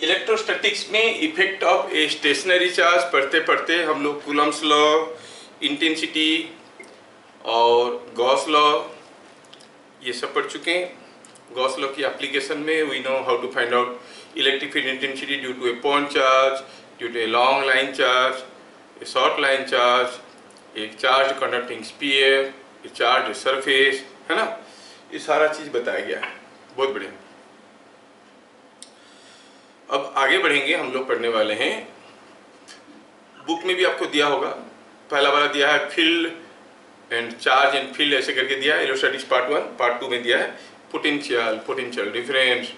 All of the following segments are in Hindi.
इलेक्ट्रोस्टैटिक्स में effect of a stationary charge पढ़ते पढ़ते हम लोग कूलम्स लॉ, इंटेंसिटी और गॉस लॉ ये सब पढ़ चुके हैं। गॉस लॉ की एप्लीकेशन में we know how to find out electric field intensity due to a point charge, due to a long line charge, a short line charge, एक charge conducting sphere, a charge surface, है ना। ये सारा चीज़ बताया गया है, बहुत बढ़िया। अब आगे बढ़ेंगे, हम लोग पढ़ने वाले हैं, बुक में भी आपको दिया होगा, पहला वाला दिया है field and charge and field ऐसे करके दिया है, इलेक्ट्रोस्टैटिक्स पार्ट 1, पार्ट 2 में दिया है पोटेंशियल, पोटेंशियल डिफरेंस,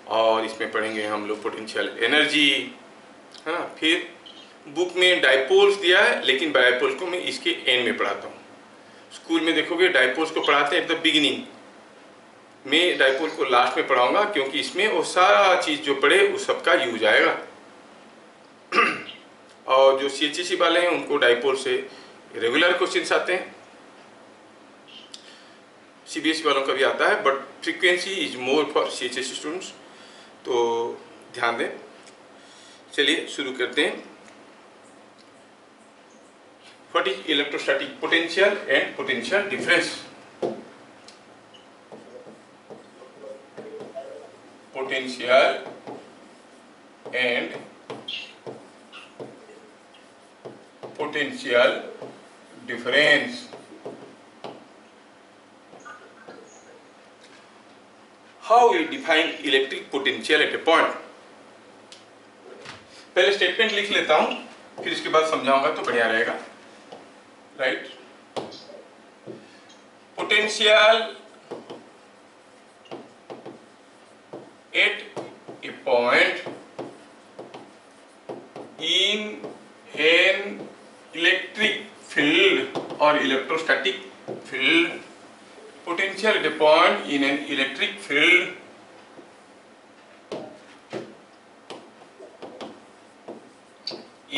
और इसमें पढ़ेंगे हम लोग पोटेंशियल एनर्जी, है ना। फिर बुक में डाइपोल्स दिया है, लेकिन डाइपोल्स को मैं इसके एंड में पढ़ाता हूँ। स्कूल में देखोगे डाइपोल्स को पढ़ाते हैं एट द बिगिनिंग, मैं डाइपोल को लास्ट में पढ़ाऊंगा, क्योंकि इसमें वो सारा चीज़ जो पढ़े उस सबका यूज आएगा। और जो CHSE वाले हैं उनको डाइपोल से रेगुलर क्वेश्चंस आते हैं, CBSE वालों का भी आता है, but frequency is more for CHSE students, तो ध्यान दें। चलिए शुरू करते हैं। What is electrostatic potential and potential difference. Potential and potential difference. How we define electric potential at a point? पहले स्टेटमेंट लिख लेता हूं, फिर इसके बाद समझाऊंगा तो बढ़िया रहेगा, right. Potential at a point in an electric field or electrostatic field. Potential at a point in an electric field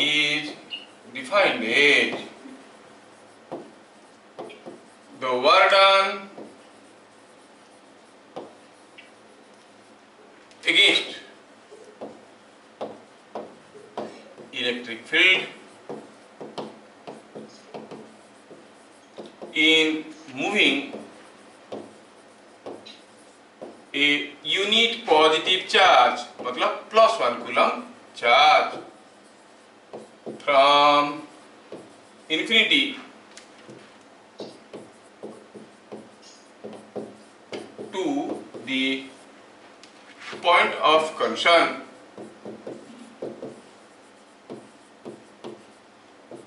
is defined as the work done against electric field in moving a unit positive charge, मतलब +1 coulomb charge from infinity to the point of concern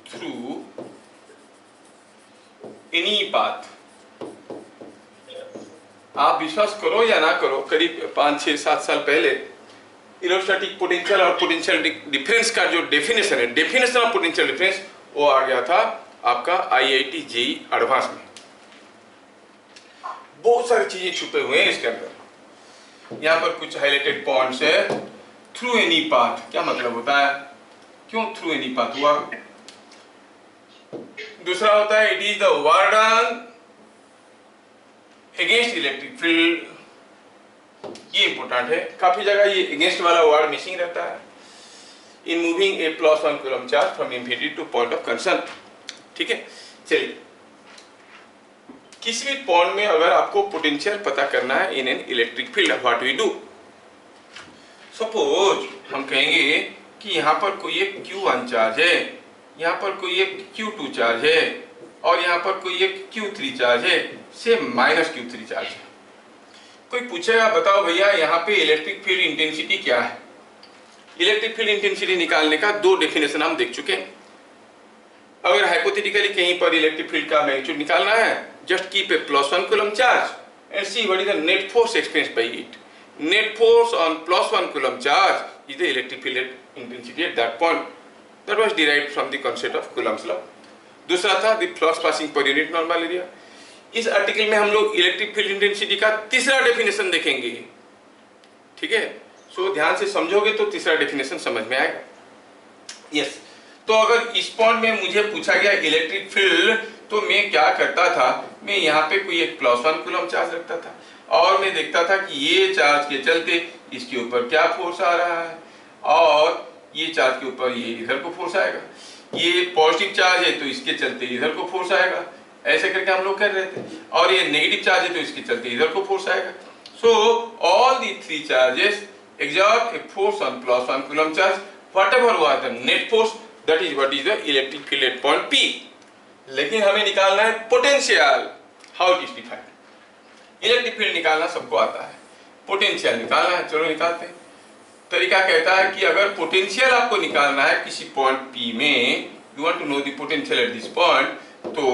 through any path। आप विश्वास करो या ना करो, करीब 5, 6, 7 साल पहले इलेक्ट्रोस्टैटिक पोटेंशियल और पोटेंशियल डिफरेंस का जो डेफिनेशन है, डेफिनेशन ऑफ पोटेंशियल डिफरेंस, वो आ गया था आपका IIT JEE एडवांस में। बहुत सारी चीजें छुपे हुए हैं इसके अंदर। यहाँ पर कुछ हाइलाइटेड पॉइंट्स है। थ्रू एनी पाथ क्या मतलब होता है, क्यों थ्रू एनी पाथ हुआ। दूसरा होता है it is the work done against electric field, ये इंपॉर्टेंट है, काफी जगह ये अगेंस्ट वाला वर्ड मिसिंग रहता है। इन moving a +1 coulomb charge from infinity two point of concern, ठीक है। चलिए, किसी भी पॉइंट में अगर आपको पोटेंशियल पता करना है in an electric field, what we do. Suppose हम कहेंगे कि यहाँ पर कोई एक Q1 चार्ज है, यहाँ पर कोई एक Q2 चार्ज है, और यहाँ पर कोई एक Q3 चार्ज है, से -Q3 चार्ज है। कोई पूछेगा बताओ भैया यहाँ पे इलेक्ट्रिक फील्ड इंटेंसिटी क्या है। इलेक्ट्रिक फील्ड इंटेंसिटी निकालने का 2 डेफिनेशन हम देख चुके हैं। अगर हाइपोथेटिकली कहीं पर इलेक्ट्रिक फील्ड का मैग्नीट्यूड निकालना है, just keep a +1 coulomb charge and see what is the net force experienced by it. Net force on +1 coulomb charge is the electric field intensity at that point. That was derived from the concept of Coulomb's law. दूसरा था the flux passing per unit normal area. इस आर्टिकल में हम लोग इलेक्ट्रिक फील्ड इंटेंसिटी का तीसरा डेफिनेशन देखेंगे, ठीक है। सो ध्यान से समझोगे तो तीसरा डेफिनेशन समझ में आएगा। यस, तो अगर इस पॉइंट में मुझे पूछा गया इलेक्ट्रिक फील्ड, तो मैं क्या करता था, मैं यहाँ पे कोई एक +1 कूलम चार्ज रखता था और मैं देखता था कि ये चार्ज के चलते इसके ऊपर क्या फोर्स आ रहा है, और ये चार्ज के ऊपर ये इधर को फोर्स आएगा, ये पॉजिटिव चार्ज है तो इसके चलते इधर को फोर्स आएगा, ऐसे करके हम लोग कर रहे थे, और ये नेगेटिव चार्ज है तो इसके चलते इधर को फोर्स आएगा। So all the three charges exert a force on plus 1 coulomb charge, whatever was the net force, that is what is the electric field at point P. लेकिन हमें निकालना है potential, how it is defined. Electric field निकालना सबको आता है, पोटेंशियल निकालना है, चलो निकालते हैं। तरीका कहता है कि अगर पोटेंशियल आपको निकालना है किसी पॉइंट P में, you want to know the potential at this point, तो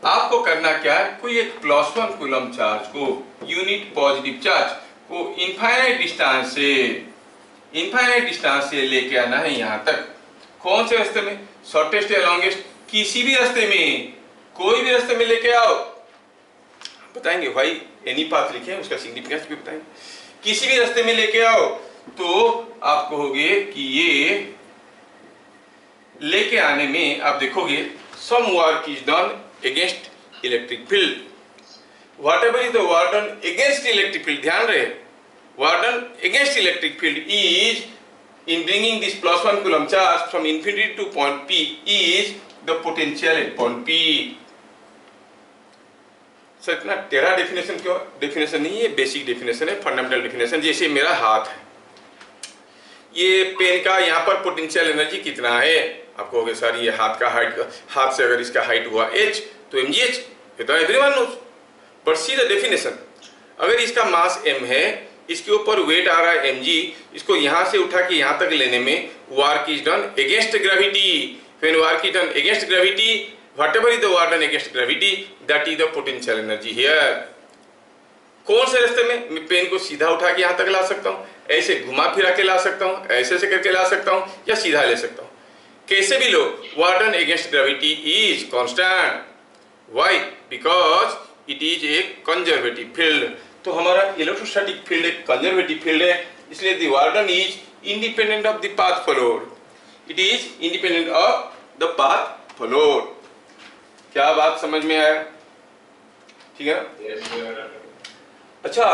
आपको करना क्या है, कोई एक प्लस 1 कूलम चार्ज को, यूनिट पॉजिटिव चार्ज को इनफाइनाइट डिस्टेंस से लेके आना है यहाँ तक। कौन से रास्ते में, शॉर्टेस्ट या लॉन्गेस्ट, किसी भी रास्ते में, कोई भी रास्ते में लेके आओ, बताएंगे भाई एनी पाथ लिखे हैं उसका सिग्निफिकेंस भी बताएंगे। किसी भी रास्ते में लेके आओ तो आप कहोगे कि ये लेके आने में आप देखोगे some work is done against electric field, whatever is the work done against electric field, ध्यान रहे, work done against electric field is in bringing this plus 1 coulomb charge from infinity to point P is the potential at point P. Sir इतना टेढ़ा डेफिनेशन क्यों? डेफिनेशन नहीं है, बेसिक डेफिनेशन है, फंडामेंटल डेफिनेशन। जैसे मेरा हाथ है, ये पेन का यहाँ पर पोटेंशियल एनर्जी कितना है, आप कहोगे सर ये हाथ का हाइट, हाथ से अगर इसका हाइट हुआ h तो mgh, ये तो everyone knows. But see the definition, अगर इसका मास m है, इसके ऊपर वेट आ रहा है mg, इसको यहाँ से उठा के यहाँ तक लेने में work is done against gravity. When work is done against gravity, whatever is the work done against gravity, that is the potential energy here. कौन से रास्ते में, मैं पेन को सीधा उठा के यहाँ तक ला सकता हूँ, ऐसे घुमा फिरा के ला सकता हूँ, ऐसे से करके ला सकता हूँ, या सीधा ले सकता हूँ, कैसे भी लो, work done against gravity is constant. Why? Because it is a conservative field. तो हमारा इलेक्ट्रोस्टैटिक फील्ड एक कंजर्वेटिव फील्ड है, इसलिए the work done is independent of the path followed, it is independent of the path followed. क्या बात समझ में आया? ठीक है। अच्छा,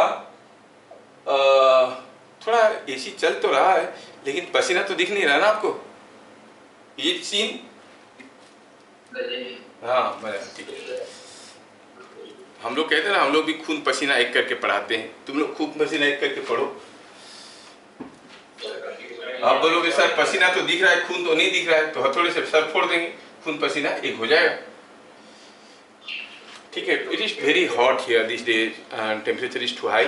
थोड़ा एसी चल तो रहा है लेकिन पसीना तो दिख नहीं रहा ना आपको, ये सीन? हाँ ठीक है। हम लोग कहते हैं ना, हम लोग भी खून पसीना एक करके पढ़ाते हैं, तुम लोग खून पसीना एक करके पढ़ो। आप बोलोगे सर पसीना तो दिख रहा है, खून तो नहीं दिख रहा है, तो हथौड़े से सर फोड़ देंगे, खून पसीना एक हो जाएगा। ठीक है। It is very hot here this days and temperature is too high,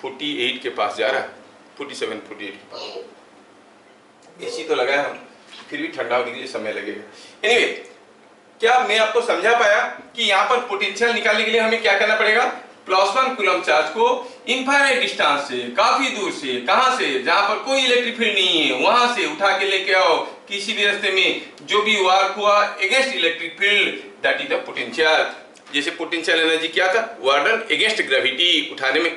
48 के पास जा रहा है, 47 48 के पास। एसी तो लगाया हम, फिर भी ठंडा होने के लिए समय लगेगा। एनीवे, क्या मैं आपको समझा पाया कि यहाँ पर पोटेंशियल निकालने के लिए हमें क्या करना पड़ेगा? प्लस 1 कूलम चार्ज को इनफाइनाइट डिस्टेंस से, काफी दूर से, कहां से, जहां पर कोई इलेक्ट्रिक फील्ड नहीं है, वहां से उठा के लेके आओ किसी भी रास्ते में, जो भी वर्क हुआ against electric field, that is the potential. जैसे पोटेंशियल एनर्जी क्या था? वर्क डन अगेंस्ट ग्रेविटी, उठाने में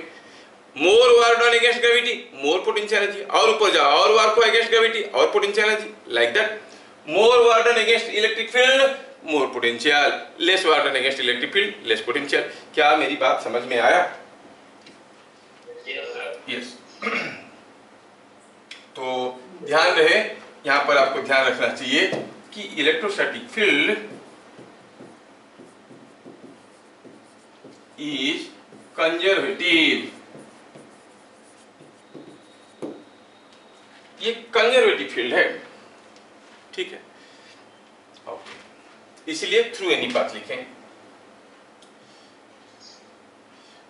more work done against gravity, more potential energy, और ऊपर जाओ और वर्क हुआ अगेंस्ट ग्रेविटी और potential energy, like that. More work done against electric field, more potential, lace work done against electric field, less potential. क्या मेरी बात समझ में आया? यस। तो ध्यान रहे, यहां पर आपको ध्यान रखना चाहिए कि इलेक्ट्रोस्टैटिक फील्ड इज कंजर्वेटिव। ये कंजर्वेटिव फील्ड है, ठीक है। ओके, इसलिए थ्रू एनी पाथ लिखेंगे,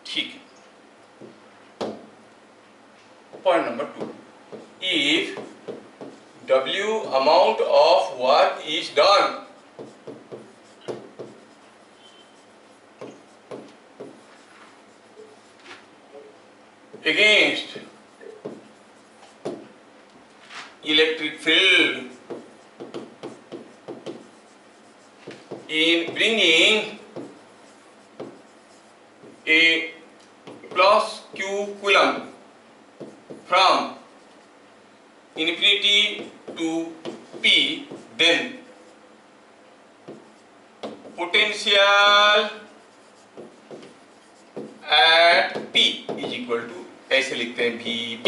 ठीक है। Point number 2, if W amount of work is done against electric field in bringing a plus q coulomb from infinity to P, then potential at P is equal to, ऐसे लिखते हैं VP।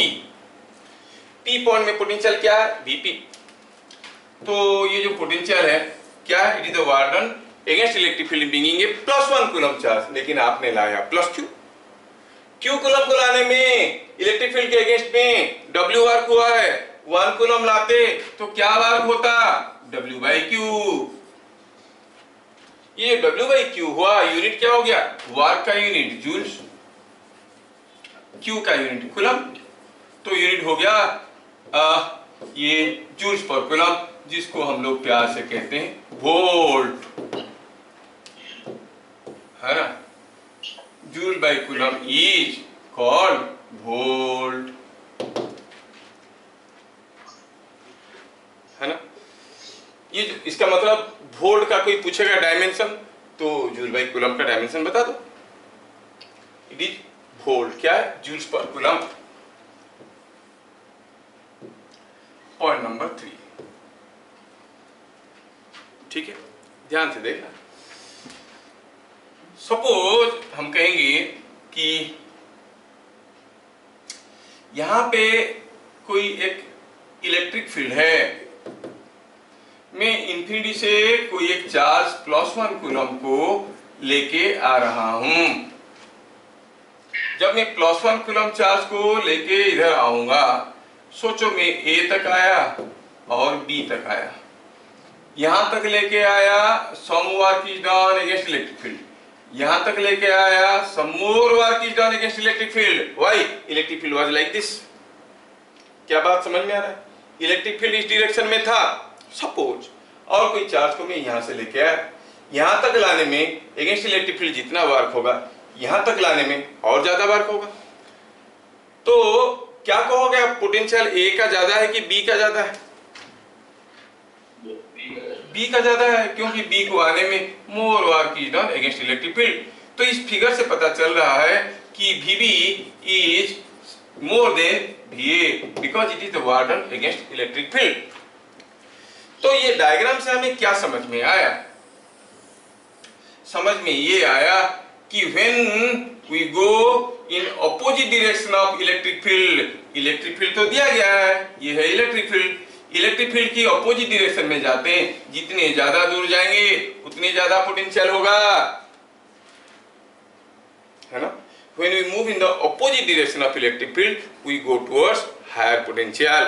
पी पॉइंट में पोटेंशियल क्या है, वीपी। तो ये जो पोटेंशियल है क्या है, it is the work done against electric field bringing a +1 coulomb charge, लेकिन आपने लाया +q। q कूलम को लाने में इलेक्ट्रिक फील्ड के अगेंस्ट में w वर्क हुआ है, 1 कूलम लाते तो क्या वर्क होता, w/q। ये w/q हुआ, यूनिट क्या हो गया, वर्क का यूनिट जूल्स, q का यूनिट कूलम, तो यूनिट हो गया ये जूल्स पर कूलम, जिसको हम लोग प्यार से कहते हैं वोल्ट, है ना। Joule by coulomb is called volt, है ना। ये जो इसका मतलब वोल्ट का कोई पूछेगा डायमेंशन, तो जूल बाय कूलम का डायमेंशन बता दो, इट इज वोल्ट, क्या है, joules per coulomb. Point number 3, ठीक है, ध्यान से देखना। सपोज हम कहेंगे कि यहां पे कोई एक इलेक्ट्रिक फील्ड है, मैं इंफिनिटी से कोई एक चार्ज +1 कूलम को लेके आ रहा हूं। जब मैं +1 कूलम चार्ज को लेके इधर आऊंगा, सोचो मैं A तक आया और B तक आया, यहां तक लेके आया, some work is done against electric field, यहां तक लेके आया, some more work is done against electric field. Why, electric field was like this. क्या बात समझ में आ रहा है, इलेक्ट्रिक फील्ड इस डायरेक्शन में था सपोज, और कोई चार्ज को मैं यहां से लेके आया, यहां तक लाने में अगेंस्ट इलेक्ट्रिक फील्ड जितना वर्क होगा, यहां तक लाने में और ज्यादा वर्क होगा। तो क्या कहोगे आप, पोटेंशियल A का ज्यादा है कि B का ज्यादा है, B का ज्यादा है, क्योंकि B को आने में मोर work is done against electric field. तो इस फिगर से पता चल रहा है कि VB is more than VA because it is the work done against electric field. तो ये डायग्राम से हमें क्या समझ में आया, समझ में ये आया कि when we go in opposite direction of electric field तो दिया गया है, ये है इलेक्ट्रिक फील्ड की ऑपोजिट डायरेक्शन में जाते हैं, जितने ज्यादा दूर जाएंगे उतने ज्यादा पोटेंशियल होगा, है ना। When we move in the opposite direction of electric field, we go towards higher potential.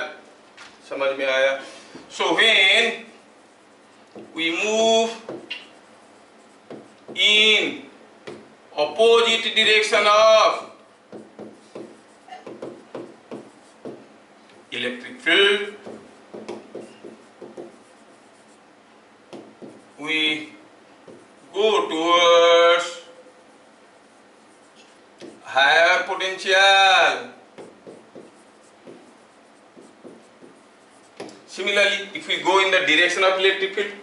समझ में आया। So when we move in opposite direction of electric field, we go towards higher potential. Similarly, if we go in the direction of electric field,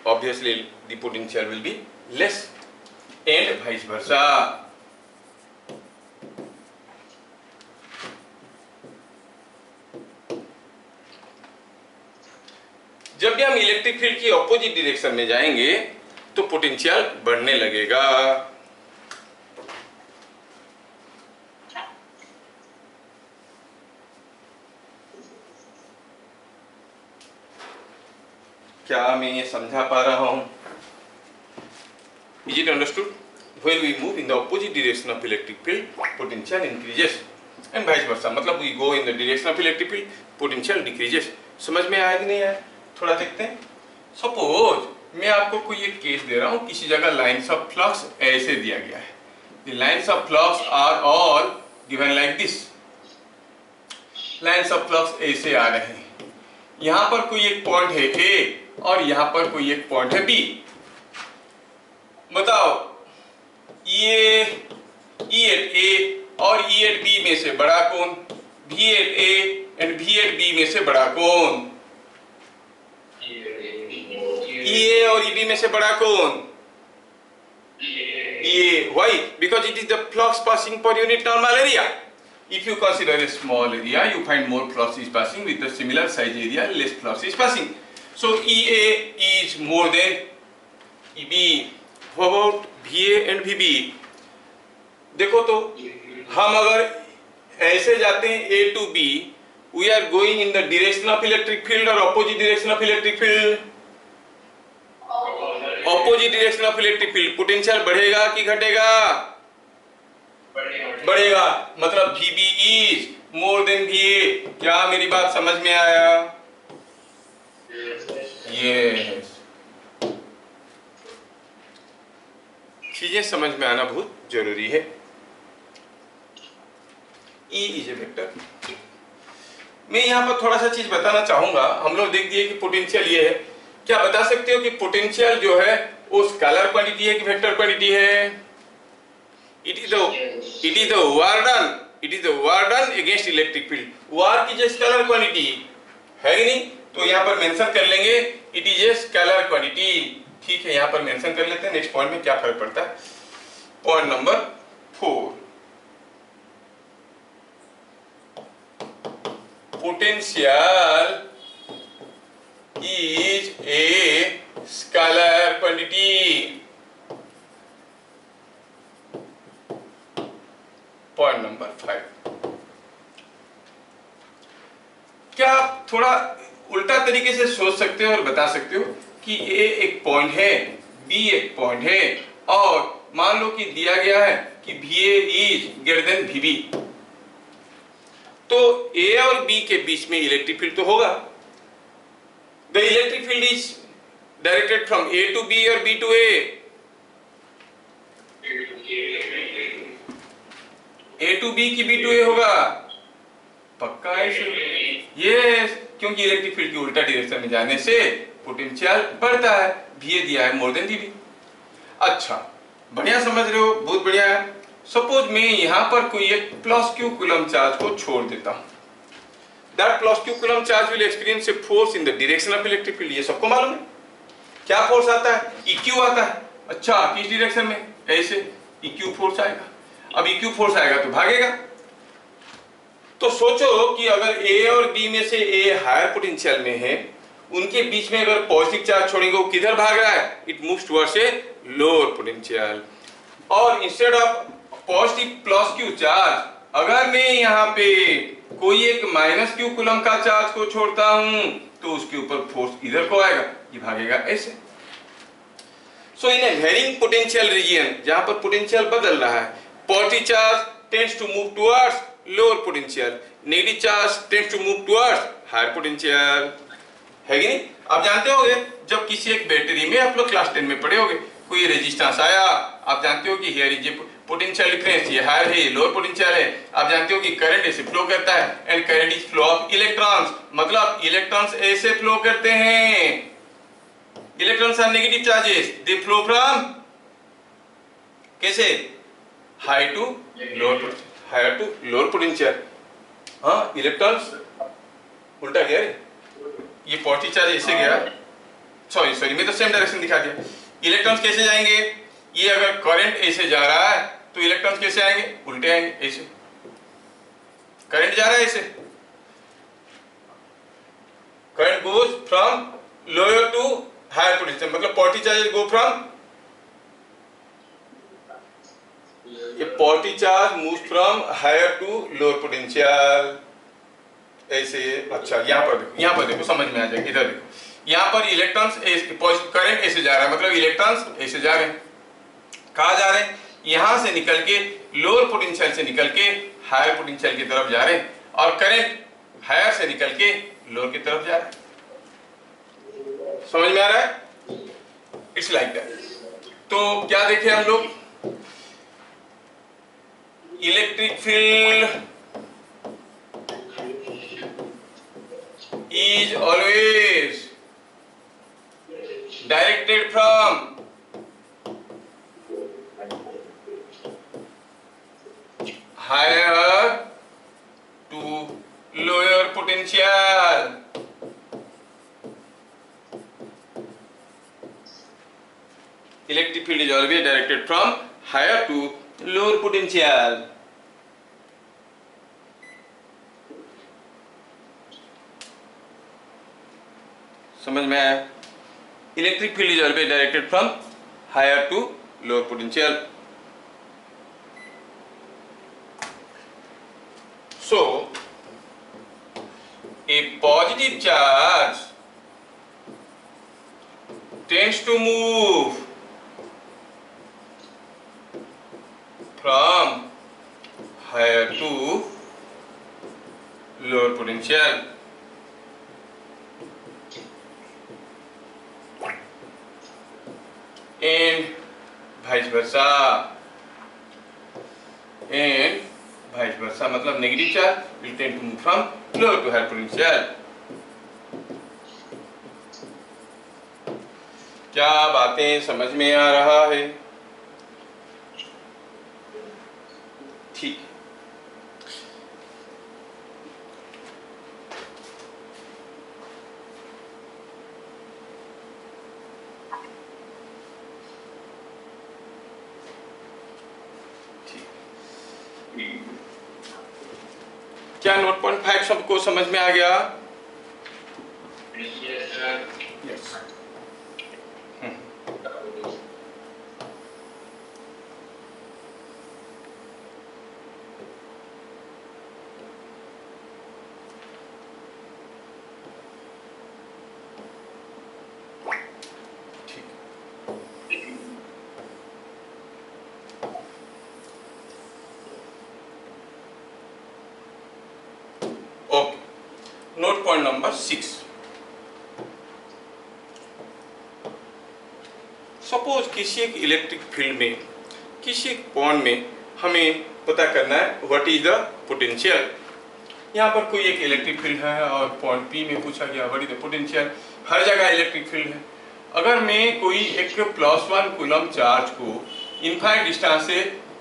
obviously the potential will be less, and vice versa. जब भी हम इलेक्ट्रिक फील्ड की ऑपोजिट डायरेक्शन में जाएंगे तो पोटेंशियल बढ़ने लगेगा। क्या मैं ये समझा पा रहा हूं? Is it understood? When we move in the opposite direction of electric field, potential increases and vice versa. मतलब we go in the direction of electric field, potential decreases. समझ में आया कि नहीं आया? थोड़ा देखते हैं। सपोज मैं आपको कोई एक केस दे रहा हूं, किसी जगह लाइन्स ऑफ फ्लक्स ऐसे दिया गया है। The lines of flux are all given like this. Lines of flux ऐसे आ रहे हैं। यहां पर कोई एक पॉइंट है A और यहां पर कोई एक पॉइंट है B। बताओ ये E at A और E at B में से बड़ा कौन? B at A and B at B में से बड़ा कौन? EA और EB में से बड़ा कौन? EA. Why? Because it is the flux passing per unit normal area. If you consider a small area, you find more flux is passing. With a similar size area, less flux is passing. So EA is more than EB. How about VA and VB? देखो तो हम अगर ऐसे जाते हैं A to B we are going in the direction of electric field और opposite direction of electric field? Opposite direction of electric field. Potential बढ़ेगा कि घटेगा? बढ़ेगा। मतलब VB is more than VA। क्या मेरी बात समझ में आया? यस। चीजें समझ में आना बहुत जरूरी है। E is a vector. मैं यहाँ पर थोड़ा सा चीज बताना चाहूंगा। हम लोग देख दिए कि पोटेंशियल ये है। क्या बता सकते हो कि पोटेंशियल जो है वो स्केलर क्वांटिटी है कि वेक्टर क्वांटिटी है? It is the work done against electric field. वार की जो स्केलर क्वांटिटी है कि नहीं, तो यहाँ पर मेंशन कर लेंगे it is a scalar quantity. ठीक है, यहाँ पर मेंशन कर लेते हैं। नेक्स्ट पॉइंट में क्या फर्क पड़ता है? Point number 4, potential is a scalar quantity. Point number 5, क्या आप थोड़ा उल्टा तरीके से सोच सकते हो और बता सकते हो कि ए एक पॉइंट है, बी एक पॉइंट है, और मान लो कि दिया गया है कि VA is greater than VB, तो ए और बी के बीच में इलेक्ट्रिक फील्ड तो होगा। The electric field is directed from A to B और B to A। A to B की B to A होगा, पक्का है? ये क्योंकि इलेक्ट्रिक फील्ड की उल्टा डायरेक्शन में जाने से पोटेंशियल बढ़ता है। VA दिया है मोर देन VB। अच्छा, बढ़िया समझ रहे हो, बहुत बढ़िया है। सपोज मैं यहाँ पर कोई एक प्लस Q कूलम चार्ज को छोड़ देता हूँ। That plus Q coulomb charge will experience a force in the direction of electric field. ये सबको मालूम है। क्या फोर्स आता है? EQ आता है। अच्छा, किस डायरेक्शन में? ऐसे EQ फोर्स आएगा। अब EQ फोर्स आएगा तो भागेगा। तो सोचो कि अगर A और B में से A हायर पोटेंशियल में है, उनके बीच में अगर पॉजिटिव चार्ज छोड़ेंगे, वो किधर भाग रहा है? It moves towards a lower potential. और instead of positive plus Q charge, अगर मैं यहाँ पे कोई एक माइनस Q कूलम का चार्ज को छोड़ता हूं, तो उसके ऊपर फोर्स इधर को आएगा, ये भागेगा ऐसे। So in a varying potential region, जहां पर पोटेंशियल बदल रहा है, positive charge tends to move towards lower potential, negative charge tends to move towards higher potential, है कि नहीं? आप जानते होंगे जब किसी एक बैटरी में, आप लोग क्लास 10 में पढ़े होंगे, कोई रेजिस्टेंस आया, आप जानते हो कि here is a potential difference, ये हायर है, ये लोअर पोटेंशियल है। आप जानते हो कि करंट ऐसे फ्लो करता है, and current is flow of electrons, मतलब इलेक्ट्रॉन्स ऐसे फ्लो करते हैं। Electrons are negative charges, they flow from कैसे? High to lower, higher to lower potential. हाँ, इलेक्ट्रॉन्स उल्टा गया रे, ये पॉजिटिव चार्ज ऐसे गया, सॉरी मैं तो सेम डायरेक्शन दिखा दिया। इलेक्ट्रॉन्स कैसे जाएंगे? ये अगर करंट ऐसे जा रहा है तो इलेक्ट्रॉन्स कैसे आएंगे? उल्टे आएंगे, ऐसे। करंट जा रहा है ऐसे, current goes from lower to higher potential, मतलब पॉजिटिव चार्जेस गो फ्रॉम, ये positive charge moves from higher to lower potential ऐसे। अच्छा, यहाँ पर देखो समझ में आ जाएगा। इधर देखो, यहाँ पर इलेक्ट्रॉन्स करंट ऐसे जा रहा है, मतलब इलेक्ट्रॉन्स ऐसे जा रहे हैं। कहाँ जा रहे हैं? यहाँ से निकल के लोअर पोटेंशियल से निकल के हायर पोटेंशियल की तरफ जा रहे हैं, और करंट हायर से निकल के लोअर की तरफ जा रहा है। समझ में आ रहा है? It's like that. तो क्या देखे हम लोग? Electric field is always directed from higher to lower potential. Electric field is always directed from higher to lower potential. समझ में आया? Electric field is always directed from higher to lower potential. So a positive charge tends to move from higher to lower potential, and vice versa. मतलब negative charge will tend to move from lower to higher potential. क्या बातें समझ में आ रहा है? ठीक। क्या नोट पॉइंट 5 सबको समझ में आ गया? Yes. Note point number 6। Suppose किसी एक इलेक्ट्रिक फील्ड में, किसी एक पॉइंट में हमें पता करना है व्हाट इज द पोटेंशियल। यहाँ पर कोई एक इलेक्ट्रिक फील्ड है और पॉइंट पी में पूछा गया व्हाट इज द पोटेंशियल। हर जगह इलेक्ट्रिक फील्ड है। अगर मैं कोई एक +1 कूलम चार्ज को इनफाइनाइट डिस्टेंस से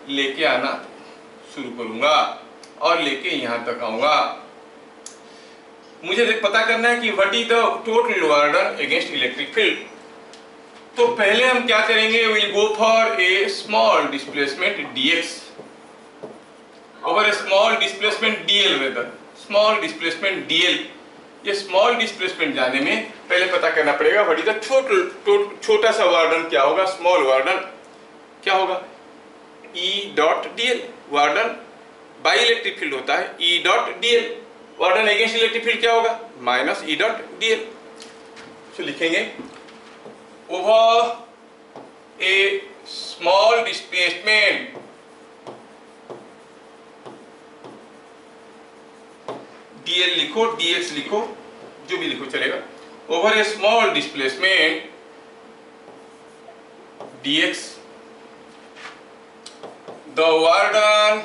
लेके आना शुरू करूंगा और लेके यहाँ तक आऊंगा, मुझे पता करना है कि what is the total work done against electric field. तो पहले हम क्या करेंगे, will go for a small displacement dx over a small displacement dl, rather small displacement dl। ये स्मॉल डिस्प्लेसमेंट जाने में पहले पता करना पड़ेगा व्हाट इज द टोटल, छोटा सा वर्क डन क्या होगा, स्मॉल वर्क डन क्या होगा, E dot dl। Work done by electric field होता है E dot dl। Work done against electric field क्या होगा, माइनस E डॉट dl। तो लिखेंगे over a small displacement dl लिखो, dx लिखो, जो भी लिखो चलेगा। Over a small displacement dx the work done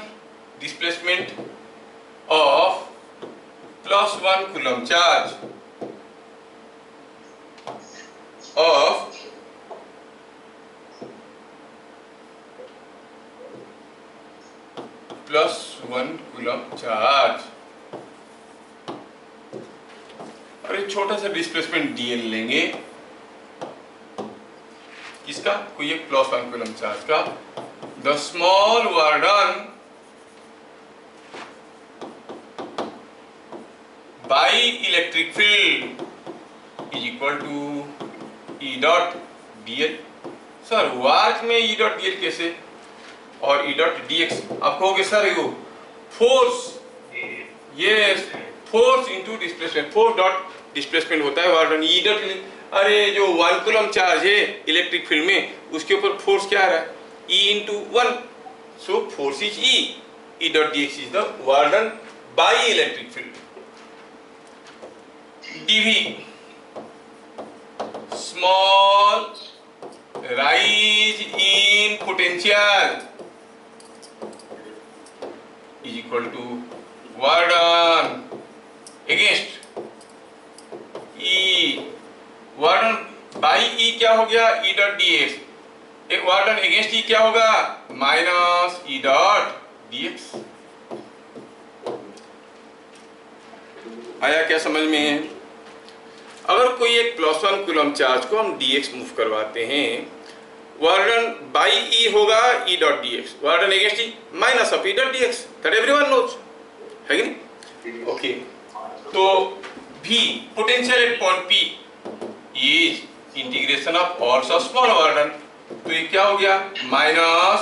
displacement of +1 coulomb charge of +1 coulomb charge. और एक छोटा सा डिस्प्लेसमेंट dl लेंगे, किसका, कोई एक +1 कूलम चार्ज का। The small work done by electric field is equal to E dot dl। Sir work में E डॉट dl कैसे, और E डॉट dx आप कहोगे सर यो force, yes force into displacement, force dot displacement होता है वर्क डन E डॉट। अरे जो 1 कूलम चार्ज है इलेक्ट्रिक फील्ड में, उसके ऊपर फोर्स क्या आ रहा है, E into 1, so force is E। E dot dx is the work done by electric field. dv small rise in potential is equal to work done against E। Work done by E क्या हो गया, E डॉट dx। एक वर्क डन अगेंस्ट E क्या होगा, माइनस E डॉट dx। आया क्या समझ में? अगर कोई एक +1 कूलम चार्ज को हम dx मूव करवाते हैं, वर्क डन बाई E होगा E dot dx, work done against E minus of E dot dx, that everyone knows, है कि नहीं? ओके, तो V potential at point P is integration of also small work done. तो ये क्या हो गया, माइनस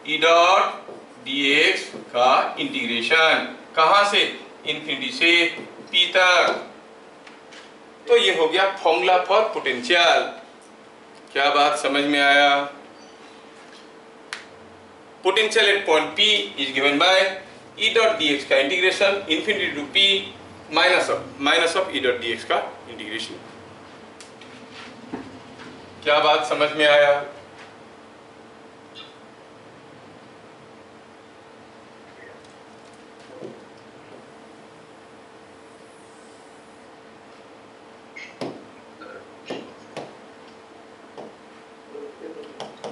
E डॉट dx का इंटीग्रेशन, कहां से, इन्फिनिटी से P तक। तो ये हो गया फॉर्मूला फॉर पोटेंशियल। क्या बात समझ में आया? Potential at point P is given by E dot dx का integration infinity to P minus of E dot dx का इंटीग्रेशन। क्या बात समझ में आया?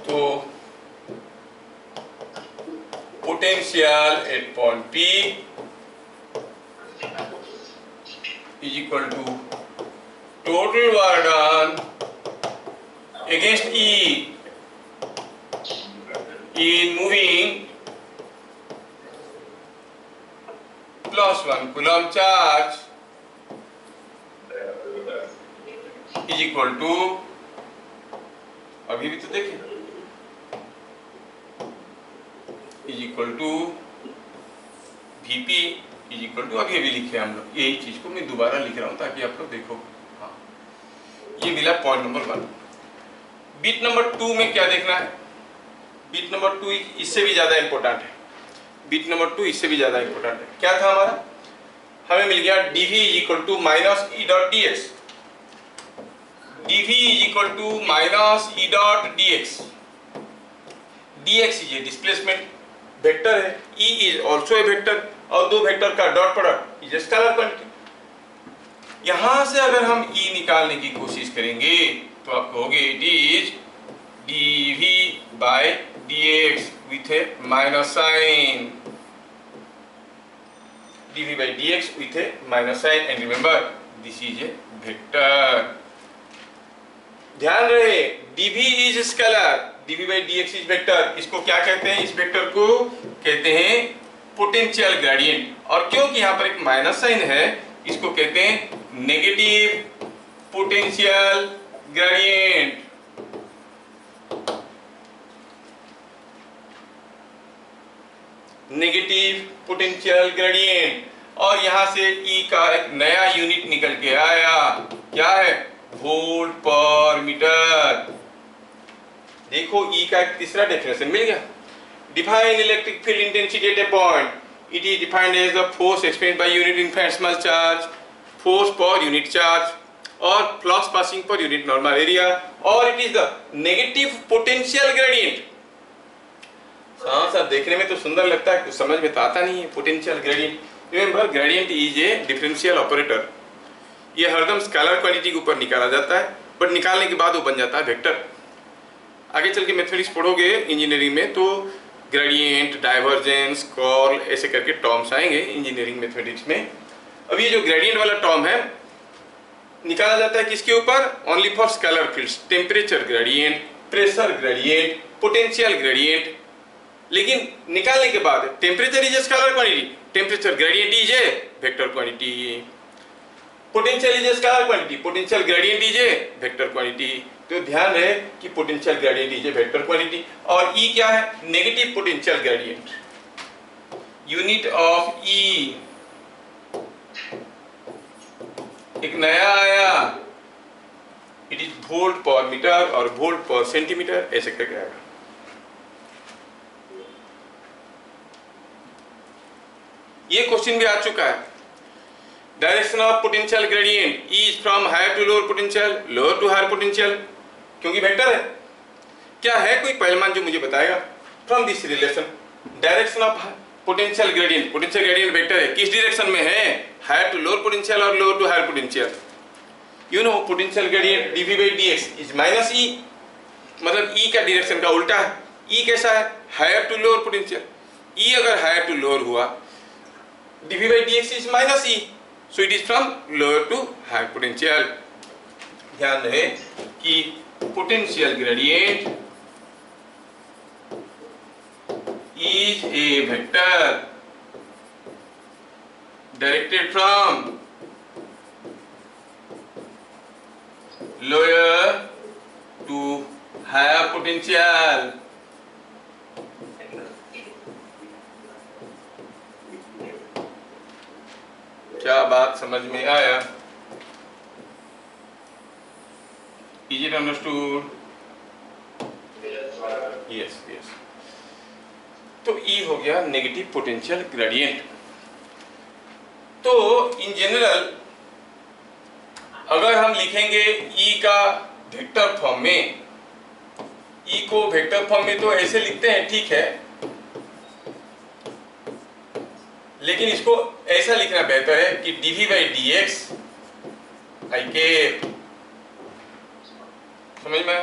तो potential at point P is equal to total work done against E in moving plus 1 coulomb charge is equal to, अभी भी तो देखिए, is equal to Vp is equal to, अभी अभी लिखे हम लोग, यही चीज को मैं दोबारा लिख रहा हूं ताकि आप लोग देखो। हाँ, ये मिला पॉइंट नंबर 1। बिट नंबर 2 में क्या देखना है? बिट नंबर 2 इससे भी ज्यादा इंपॉर्टेंट है। बिट नंबर 2 इससे भी ज्यादा इंपॉर्टेंट है। क्या था हमारा? हमें मिल गया dv is equal to minus E dot dx। dv is equal to minus E dot dx। dx is a displacement vector है, e is also a vector, और दो वेक्टर का dot product is scalar quantity. यहां से अगर हम E निकालने की कोशिश करेंगे तो आप कहोगे it is dv by dx with a minus sign. dv by dx with a minus sign, and remember this is a vector. ध्यान रहे dv is scalar, dv by dx is vector. इसको क्या कहते हैं? इस वेक्टर को कहते हैं पोटेंशियल ग्रेडियंट। और क्योंकि यहां पर एक माइनस साइन है, इसको कहते हैं negative potential gradient. Negative potential gradient. और यहां से E का एक नया यूनिट निकल के आया, क्या है? Volt per metre. देखो E का एक तीसरा डेफिनेशन मिल गया। Define electric field intensity at a point. It is defined as the force experienced by unit infinitesimal charge, force per unit charge, or flux passing per unit normal area, or it is the negative potential gradient. हाँ सर, देखने में तो सुंदर लगता है, कुछ समझ में तो आता नहीं है। Potential gradient, remember gradient is A differential operator. ये हरदम स्केलर क्वांटिटी के ऊपर निकाला जाता है, बट निकालने के बाद वो बन जाता है वेक्टर। आगे चल के मैथमेटिक्स पढ़ोगे इंजीनियरिंग में तो ग्रेडियंट, डाइवर्जेंस, कर्ल ऐसे करके टर्म्स आएंगे इंजीनियरिंग मैथमेटिक्स में। अब ये जो ग्रेडियंट वाला टर्म है निकाला जाता है किसके ऊपर? Only for scalar fields. Temperature gradient, pressure gradient, potential gradient. लेकिन निकालने के बाद temperature is a scalar quantity, temperature gradient is a vector quantity. Potential is a scalar quantity, potential gradient is a vector quantity. तो ध्यान रहे कि potential gradient is a vector quantity. और E क्या है? Negative potential gradient. Unit of E एक नया आया, it is volt per metre और वोल्ट पर सेंटीमीटर, ऐसे करके आएगा। ये क्वेश्चन भी आ चुका है। Direction of potential gradient is from higher to lower potential, lower to higher potential, क्योंकि वेक्टर है। क्या है कोई पहलवान जो मुझे बताएगा? From this relation direction of potential gradient, potential gradient vector है, किस डायरेक्शन में है? हायर टू लोअर पोटेंशियल और lower to higher potential. You know potential gradient dv by dx is minus E, मतलब E का डायरेक्शन का उल्टा है। E कैसा है? Higher to lower potential. E अगर हायर टू लोअर हुआ, dv by dx is minus E, so it is from lower to higher potential। ध्यान रहे कि potential gradient is a vector directed from lower to higher potential। क्या बात बात समझ में आया? Is it understood? Yes yes. तो ई हो गया नेगेटिव पोटेंशियल ग्रेडियंट। तो इन जनरल अगर हम लिखेंगे ई का वेक्टर फॉर्म में, ई को वेक्टर फॉर्म में तो ऐसे लिखते हैं, ठीक है, लेकिन इसको ऐसा लिखना बेहतर है कि dv by dx आई के, समझ में?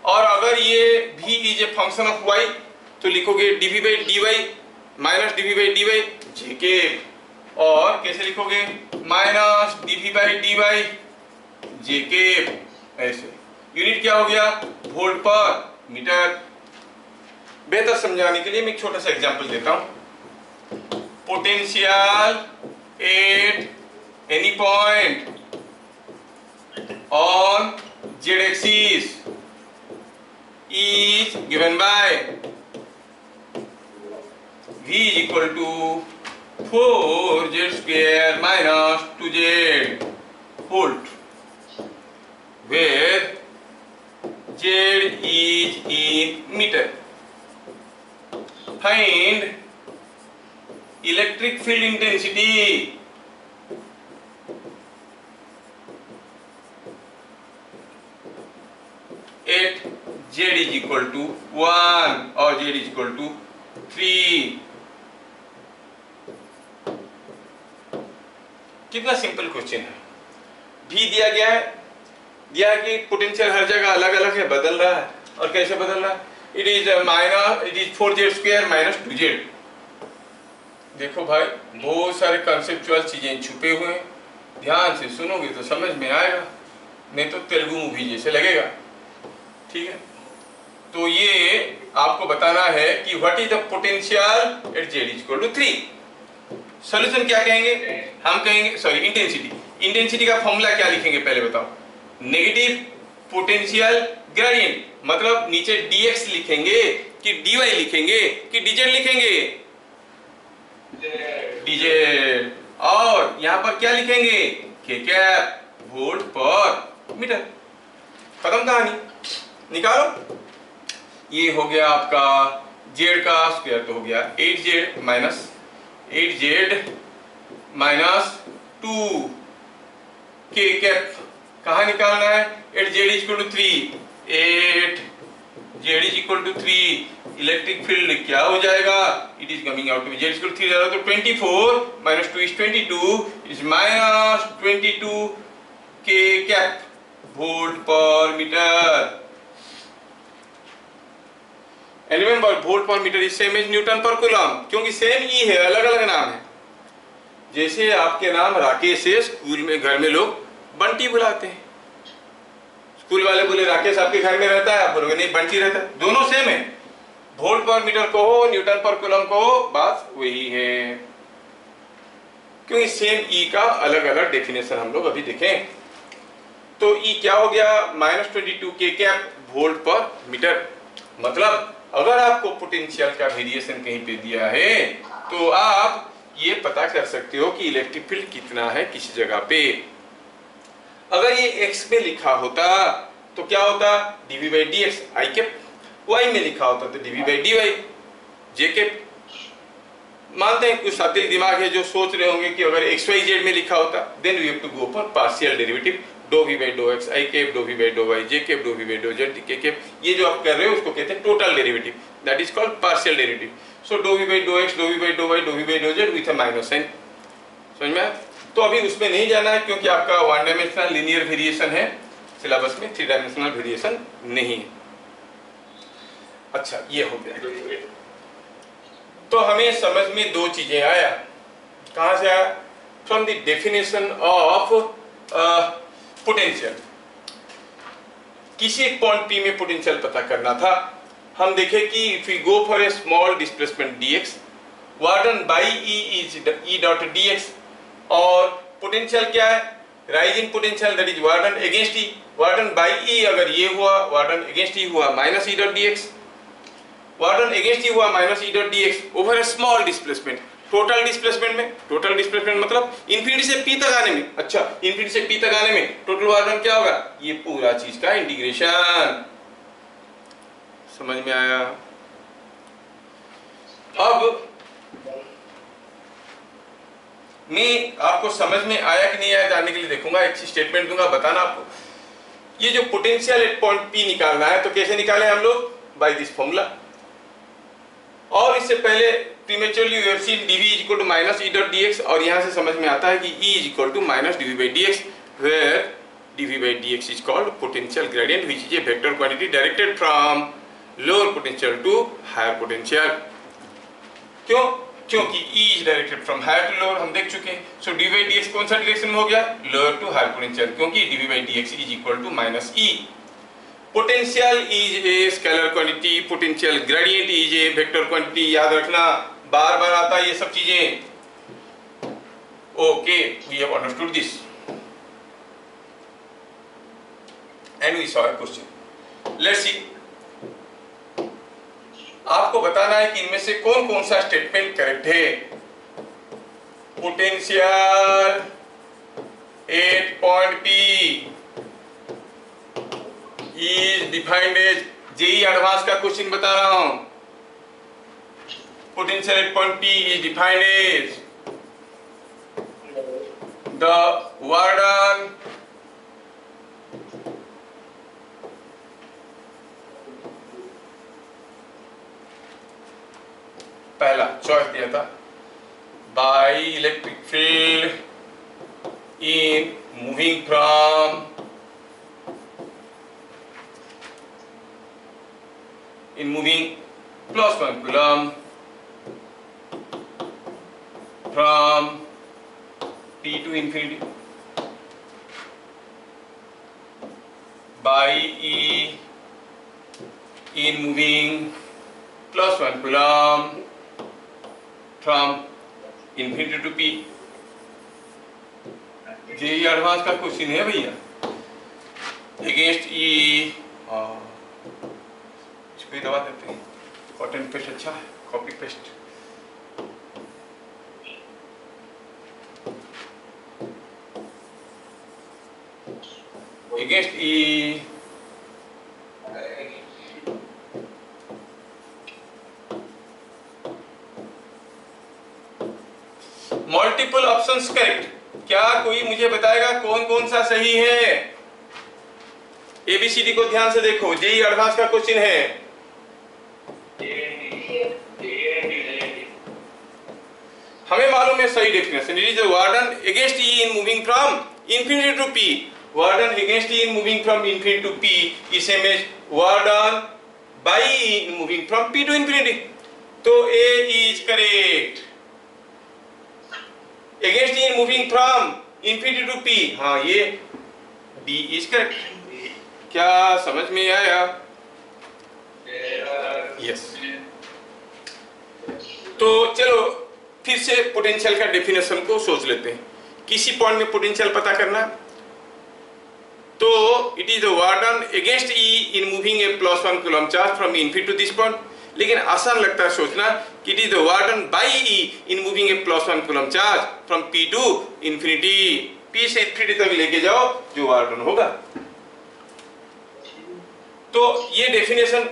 और अगर ये v is a function of y तो लिखोगे dv by dy minus dv by dy जे के, और कैसे लिखोगे? माइनस dv by dy जे के, ऐसे। यूनिट क्या हो गया? Volt per metre. बेहतर समझाने के लिए मैं एक छोटा सा एग्जांपल देता हूं। Potential at any point on z axis is given by v is equal to 4z square minus 2z volt, where z is in meter. Find electric field intensity at z is equal to 1 और z is equal to 3। कितना सिंपल क्वेश्चन है। भी दिया गया है, दिया है कि पोटेंशियल हर जगह अलग अलग है, बदल रहा है। और कैसे बदल रहा है? It is 4z square minus 2z। देखो भाई, बहुत सारे कंसेप्चुअल चीजें छुपे हुए हैं, ध्यान से सुनोगे तो समझ में आएगा, नहीं तो तेलुगु मूवी जैसे लगेगा। ठीक है, तो ये आपको बताना है कि what is the potential at z equal to 3। Solution क्या कहेंगे? हम कहेंगे, सॉरी, इंटेंसिटी। इंटेंसिटी का फॉर्मूला क्या लिखेंगे पहले बताओ? नेगेटिव पोटेंशियल ग्रेडियंट, मतलब नीचे dx लिखेंगे कि dy लिखेंगे कि dz लिखेंगे? dz। और यहां पर क्या लिखेंगे? k cap volt per metre. खत्म कहानी, निकालो। ये हो गया आपका z का स्क्वायर, तो हो गया 8z माइनस 2 k कैप। कहाँ निकालना है? At z equal to 3, 8 z equal to 3। Electric field क्या हो जाएगा? It is coming out to z equal 3 जाएगा तो 24 माइनस 2 is 22 is minus 22 k cap volt per metre. And remember, volt per metre is same as newton per coulomb, क्योंकि सेम ई है, अलग अलग नाम है। जैसे आपके नाम राकेश है, स्कूल में घर में लोग बंटी बुलाते हैं। स्कूल वाले बोले राकेश आपके घर में रहता है, आप बोलोगे नहीं बंटी रहता है। दोनों सेम है, वोल्ट पर मीटर को हो, न्यूटन पर कूलम को हो, बात वही है, क्योंकि सेम ई का अलग अलग डेफिनेशन हम लोग अभी देखें। तो ई क्या हो गया? माइनस 22 के कैप वोल्ट पर मीटर। मतलब अगर आपको पोटेंशियल का वेरिएशन कहीं पे दिया है तो आप ये पता कर सकते हो कि इलेक्ट्रिक फील्ड कितना है किसी जगह पे। अगर ये x में लिखा होता तो क्या होता? dv by dx I cap. y में लिखा होता तो dv by dy J cap. मानते हैं कुछ शातिर दिमाग है जो सोच रहे होंगे कि अगर xyz में लिखा होता then we have to go for partial derivative, डो v by डो x आई कैप, डो v by डो y जे कैप, डो v by डो z k कैप। ये जो आप कर रहे हो उसको कहते हैं total derivative, that is called partial derivative. So डो v by डो x, डो v by डो y, डो v by डो z with a minus sign. समझ में? तो अभी उसमें नहीं जाना है क्योंकि आपका 1 डायमेंशनल लीनियर वेरिएशन है सिलेबस में, 3 डायमेंशनल वेरिएशन नहीं है। अच्छा, ये हो गया। तो हमें समझ में दो चीजें आया। कहां से आया? From the definition of potential. किसी एक पॉइंट P में पोटेंशियल पता करना था। हम देखें कि if we go for a small displacement dx, what done by E is E dot dx, और पोटेंशियल क्या है? Rise in potential, that is what done against E। What done by E अगर ये हुआ, व्हाट डन अगेंस्ट E हुआ minus E dot dx। What done against E हुआ minus E dot dx over a small displacement. Total displacement में, टोटल डिस्प्लेसमेंट मतलब इंफिनिटी से पी तक आने में, अच्छा इंफिनिटी से पी तक आने में टोटल वर्क डन क्या होगा, ये पूरा चीज का इंटीग्रेशन। समझ में आया? अब मैं आपको समझ में आया कि नहीं आया जानने के लिए देखूंगा, एक स्टेटमेंट दूंगा, बताना आपको। ये जो पोटेंशियल एट पॉइंट पी निकालना है तो कैसे निकाले हम लोग, बाय दिस फॉर्मूला। और इससे पहले prematurely we have seen dv is equal to minus E dot dx, और यहां से समझ में आता है कि E is equal to minus dv by dx, where dv by dx is called potential gradient which is a vector quantity directed from lower potential to higher potential. क्यों? क्योंकि E is directed from higher to lower, हम देख चुके हैं। सो dv बाई dx कौन सा डायरेक्शन में हो गया, लोअर टू हायर पोटेंशियल, क्योंकि dv by dx is equal to minus E। Potential is a scalar quantity, potential gradient is a vector quantity, याद रखना, बार बार आता है ये सब चीजें। Okay, we have understood this and we saw a question. Let's see, आपको बताना है कि इनमें से कौन कौन सा स्टेटमेंट करेक्ट है। Potential at point P is defined as, JEE advance का क्वेश्चन बता रहा हूं, potential at point P is defined as the work done पहला चॉइस दिया था bye electric field in moving from plus 1 coulomb from T to infinity by E in moving plus 1 coulomb from infinity to P। JEE advance का क्वेश्चन है भैया, अगेंस्ट E कोई दवा देते हैं, कॉटन पेस्ट अच्छा है, copy paste. Against E multiple options correct. क्या कोई मुझे बताएगा कौन कौन सा सही है? ABCD को ध्यान से देखो, जेई एडवांस का क्वेश्चन है। हमें मालूम है सही definition, it is work done against E in moving from infinity to P। Work done against E in moving from infinity to P is same as work done by E in moving from P to infinity. तो A is correct. Against E in moving from infinity to P, हाँ ये D इज करेक्ट। क्या समझ में आया? यस। तो चलो फिर से पोटेंशियल का डेफिनेशन को सोच लेते हैं। किसी पॉइंट में पोटेंशियल पता करना, तो it is work done against E in moving a plus 1 coulomb charge from infinity to this point. लेकिन आसान लगता है सोचना कि it is work done by E in moving a plus 1 coulomb charge from P to infinity. P से इनफिनिटी तक लेके जाओ जो वर्क डन होगा। तो ये डेफिनेशन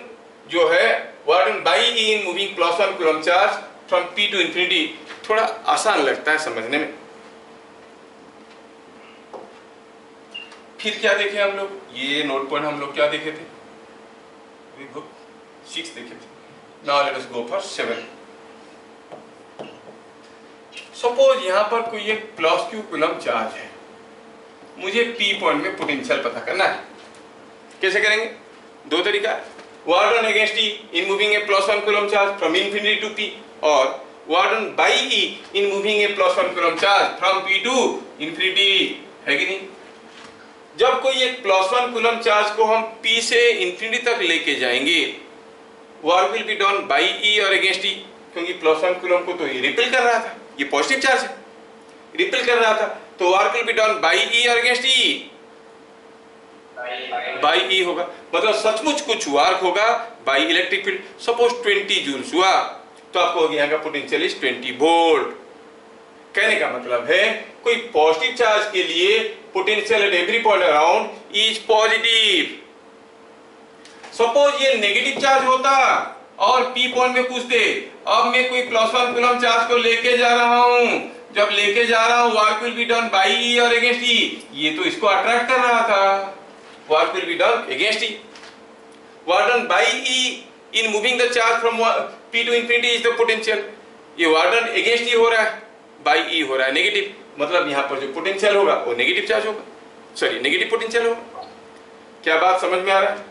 जो है work done by E in moving plus 1 coulomb charge from P to infinity, थोड़ा आसान लगता है समझने में। फिर क्या देखे हम लोग, ये नोट पॉइंट हम लोग क्या देखे थे, 6 देखे थे। Now let us go for 7। Suppose यहां पर कोई एक प्लस Q कूलम चार्ज है, मुझे P पॉइंट में पोटेंशियल पता करना है। कैसे करेंगे? दो तरीका, work done against E in moving a plus 1 coulomb charge from infinity to P, और work done by E in moving a plus 1 coulomb charge from P to infinity, है कि नहीं? जब कोई एक प्लस 1 कूलम चार्ज को हम P से इनफिनिटी तक लेके जाएंगे, work will be done by E और अगेंस्ट E, क्योंकि प्लस 1 कूलम को तो ये रिपेल कर रहा था, ये पॉजिटिव चार्ज है, रिपेल कर रहा था, तो work will be done by E और अगेंस्ट E, बाय E होगा। मतलब सचमुच कुछ वर्क होगा by electric field. Suppose 20 joules हुआ, तो आपको हो गया यहाँ का पोटेंशियल इज 20 वोल्ट। कहने का मतलब है कोई पॉजिटिव चार्ज के लिए potential at every point around is positive. Suppose ये नेगेटिव चार्ज होता और पी पॉइंट में पूछते, अब मैं कोई +1 कूलम चार्ज को लेके जा रहा हूं, जब लेके जा रहा हूं work will be done by E और अगेंस्ट ई, ये तो इसको अट्रैक्ट कर रहा था, work will be done against E, work done by E in moving the charge from P to infinity is the potential. ये वर्क डन अगेंस्ट ई हो रहा है, बाय ई हो रहा है नेगेटिव, मतलब यहां पर जो पोटेंशियल होगा वो नेगेटिव चार्ज होगा, सॉरी नेगेटिव पोटेंशियल होगा। क्या बात समझ में आ रहा है?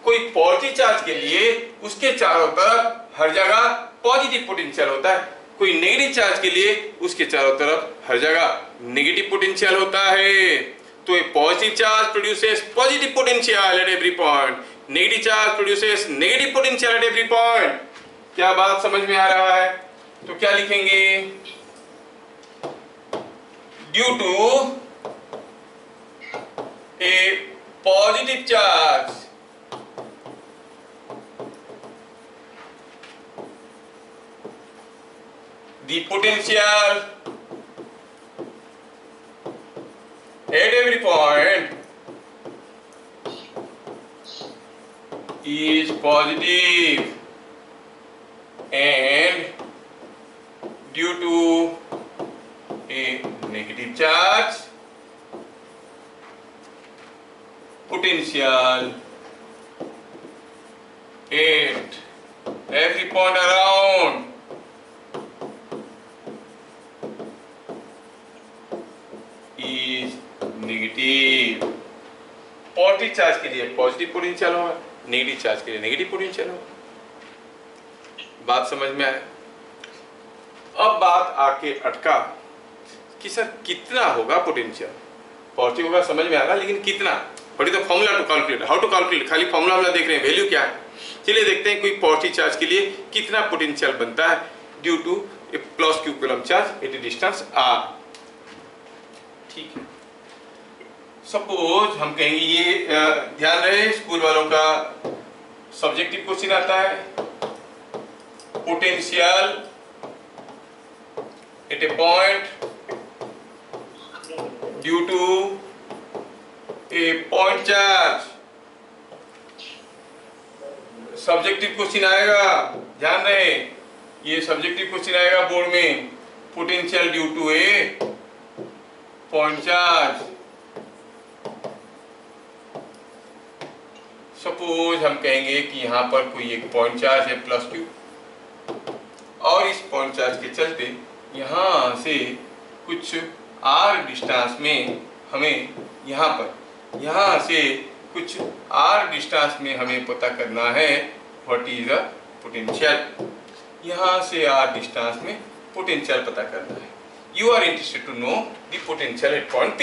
कोई पॉजिटिव चार्ज के लिए उसके चारों तरफ हर जगह पॉजिटिव पोटेंशियल होता है, कोई नेगेटिव चार्ज के लिए उसके चारों तरफ हर जगह नेगेटिव पोटेंशियल होता है। तो a positive charge produces positive potential at every point, negative charge produces negative potential at every point. क्या बात समझ में आ रहा है? तो क्या लिखेंगे? Due to a positive charge the potential at every point is positive, and due to a negative charge potential at every point around is negative। Positive charge के लिए पॉजिटिव पोटेंशियल होगा, नेगेटिव चार्ज के लिए नेगेटिव पोटेंशियल होगा। बात समझ में आया? अब बात आके अटका कि सर कितना होगा पोटेंशियल? पॉजिटिव होगा समझ में आ रहा, लेकिन कितना? What is the formula to calculate, how to calculate? खाली फॉर्मूला हम देख रहे हैं, वैल्यू क्या है? चलिए देखते हैं कोई पॉजिटिव चार्ज के लिए कितना पोटेंशियल बनता है due to a +q coulomb charge at a distance r। ठीक है, सपोज हम कहेंगे ये ध्यान रहे स्कूल वालों का सब्जेक्टिव क्वेश्चन आता है, potential at a point due to a point charge. Subjective question आएगा, ध्यान रहे ये सब्जेक्टिव क्वेश्चन आएगा बोर्ड में, potential due to a point charge. Suppose हम कहेंगे कि यहां पर कोई एक पॉइंट चार्ज है +q, और इस पॉइंट चार्ज के चलते यहां से कुछ r डिस्टेंस में हमें यहां से कुछ r डिस्टेंस में हमें पता करना है व्हाट इज द पोटेंशियल। यहां से r डिस्टेंस में पोटेंशियल पता करना है। You are interested to know the potential at point P.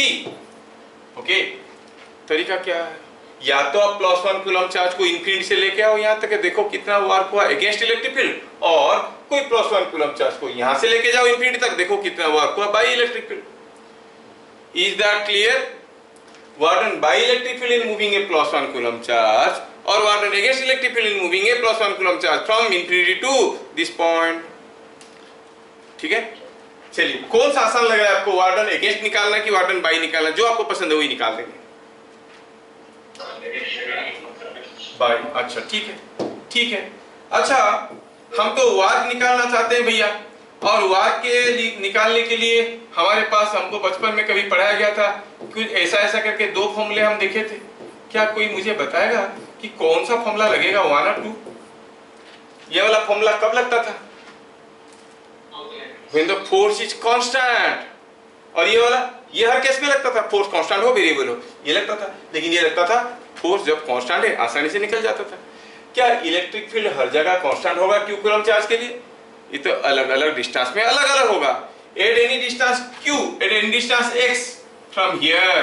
Okay? तरीका क्या है? या तो आप +1 कूलम चार्ज को इंफिनिटी से लेके आओ यहाँ तक, देखो कितना वर्क हुआ अगेंस्ट इलेक्ट्रिक फील्ड, और कोई +1 कूलम चार्ज को यहाँ से लेके जाओ इंफिनिटी तक, देखो कितना वर्क हुआ by electric field. Is that clear? Work done by electric field in moving a +1 coulomb charge, और work done against electric field in moving a +1 coulomb charge from infinity to this point. ठीक है, चलिए कौन सा आसान लग रहा है आपको, वार्डन अगेंस्ट निकालना कि वार्डन बाई निकालना? जो आपको पसंद है वही निकाल देंगे। बाई, अच्छा ठीक है, ठीक है। अच्छा हम तो वार्क निकालना चाहते हैं भैया, और वार्क के निकालने के लिए हमारे पास, हमको बचपन में कभी पढ़ाया गया था, कुछ ऐसा करके 2 फॉर्मूले हम देखे थे। क्या कोई मुझे बताएगा कि कौन सा फॉर्मूला लगेगा 1 और 2? ये वाला फॉर्मूला कब लगता था? When the force is constant। और ये वाला, ये हर केस में लगता था, फोर्स कांस्टेंट हो वेरिएबल हो, ये लगता था। लेकिन ये लगता था फोर्स जब कांस्टेंट है आसानी से निकल जाता था। क्या इलेक्ट्रिक फील्ड हर जगह कांस्टेंट होगा q कूलम चार्ज के लिए? ये तो अलग अलग डिस्टेंस में अलग अलग होगा। At any distance q, at any distance x from here,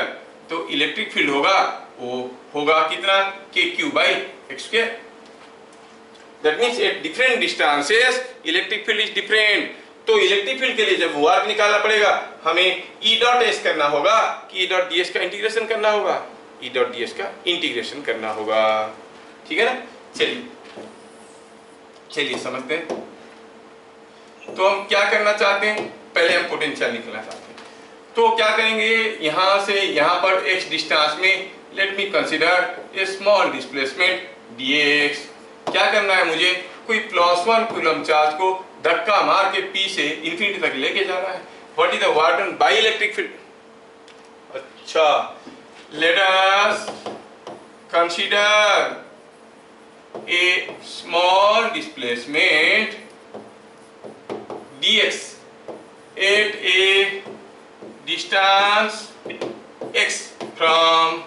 तो इलेक्ट्रिक फील्ड होगा वो होगा कितना? kq/x²। That means at different distances electric field is different. तो इलेक्ट्रिक फील्ड के लिए जब वर्क निकालना पड़ेगा, हमें E.S करना होगा कि E.ds का इंटीग्रेशन करना होगा, E.ds का इंटीग्रेशन करना होगा। ठीक है ना? चलिए समझते हैं। तो हम क्या करना चाहते हैं, पहले हम पोटेंशियल निकालना चाहते हैं। तो क्या करेंगे, यहां से यहां पर x डिस्टेंस में let me consider a small displacement dx। क्या करना है मुझे, कोई +1 कूलम चार्ज को धक्का मार के p से इंफिनिटी तक लेके जाना है। What is the work done by electric field? अच्छा, let us consider a small displacement dx at a distance x from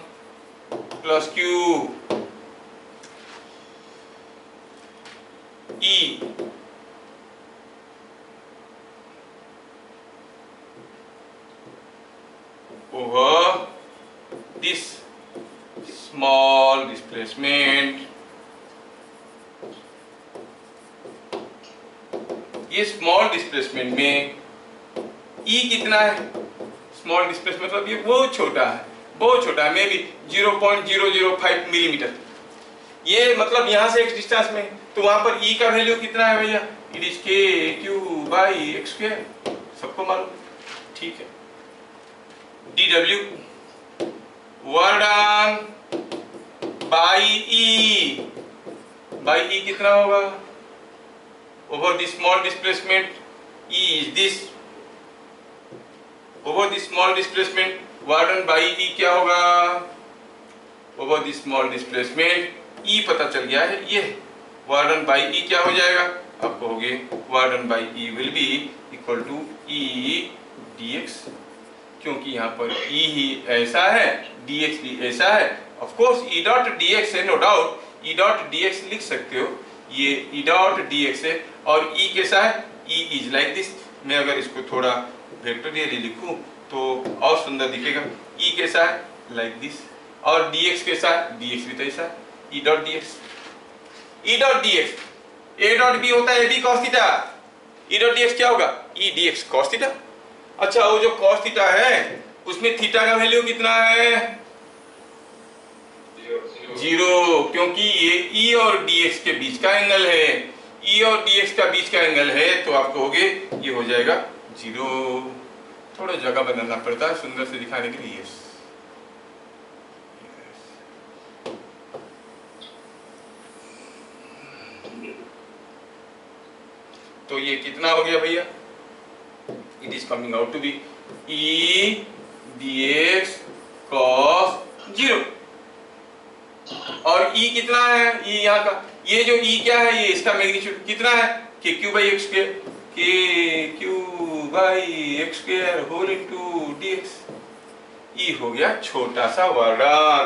plus q e over this small displacement। ये स्मॉल डिस्प्लेसमेंट में E कितना है, स्मॉल डिस्प्लेसमेंट मतलब ये बहुत छोटा है, बहुत छोटा है, मे बी 0.005 मिलीमीटर। ये मतलब यहाँ से x डिस्टेंस में, तो वहां पर E का वैल्यू कितना है भैया, इट इज kq/x², सबको मालूम, ठीक है। dw work done by E कितना होगा, over the small displacement E is this, over the small displacement work done by E क्या होगा, over the small displacement E पता चल गया है, ये work done by E क्या हो जाएगा, आप कहोगे work done by E will be equal to E dx, क्योंकि यहाँ पर E ही ऐसा है, dx भी ऐसा है। of course E dot dx है, no doubt E dot dx लिख सकते हो, ये E dot dx है, और E कैसा है, E is like this। मैं अगर इसको थोड़ा वेक्टोरियली लिखूं तो और सुंदर दिखेगा। E कैसा है, like this, और dx कैसा है, dx भी तो ऐसा है, E dot dx। E dot dx A dot B होता है AB cos theta, E dot dx क्या होगा, E dx cos थीटा। अच्छा, वो जो cos थीटा है उसमें थीटा का वैल्यू कितना है, 0, क्योंकि ये E और dx के बीच का एंगल है, E और dx का बीच का एंगल है, तो आप कहोगे ये हो जाएगा 0। थोड़ा जगह बदलना पड़ता है सुंदर से दिखाने के लिए। तो ये कितना हो गया भैया, it is coming out to be E dx cos 0, और E कितना है, E यहाँ का, ये जो E क्या है, ये इसका मैग्नीट्यूड कितना है, kq/x², kq/x² whole into dx। E हो गया छोटा सा work done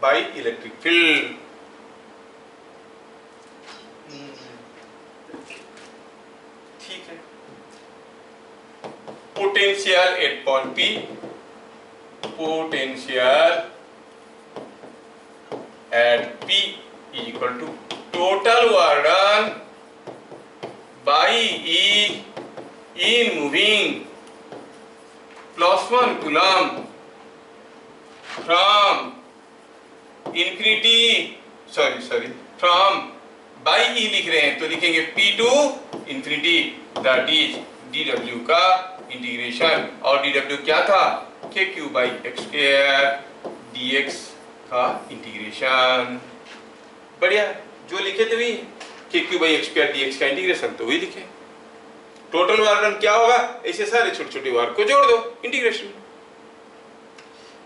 by electric field. ठीक है, potential at point P, potential at P is equal to total work done by E in moving +1 coulomb from infinity, from by E लिख रहे हैं तो लिखेंगे P to infinity, that is dw का इंटीग्रेशन, और dw क्या था, kq/x² dx का इंटीग्रेशन। बढ़िया, जो लिखे थे वही, kq/x² dx का इंटीग्रेशन तो वही लिखे। टोटल वर्क डन क्या होगा, ऐसे सारे छोटे छोटे वर्क को जोड़ दो, इंटीग्रेशन।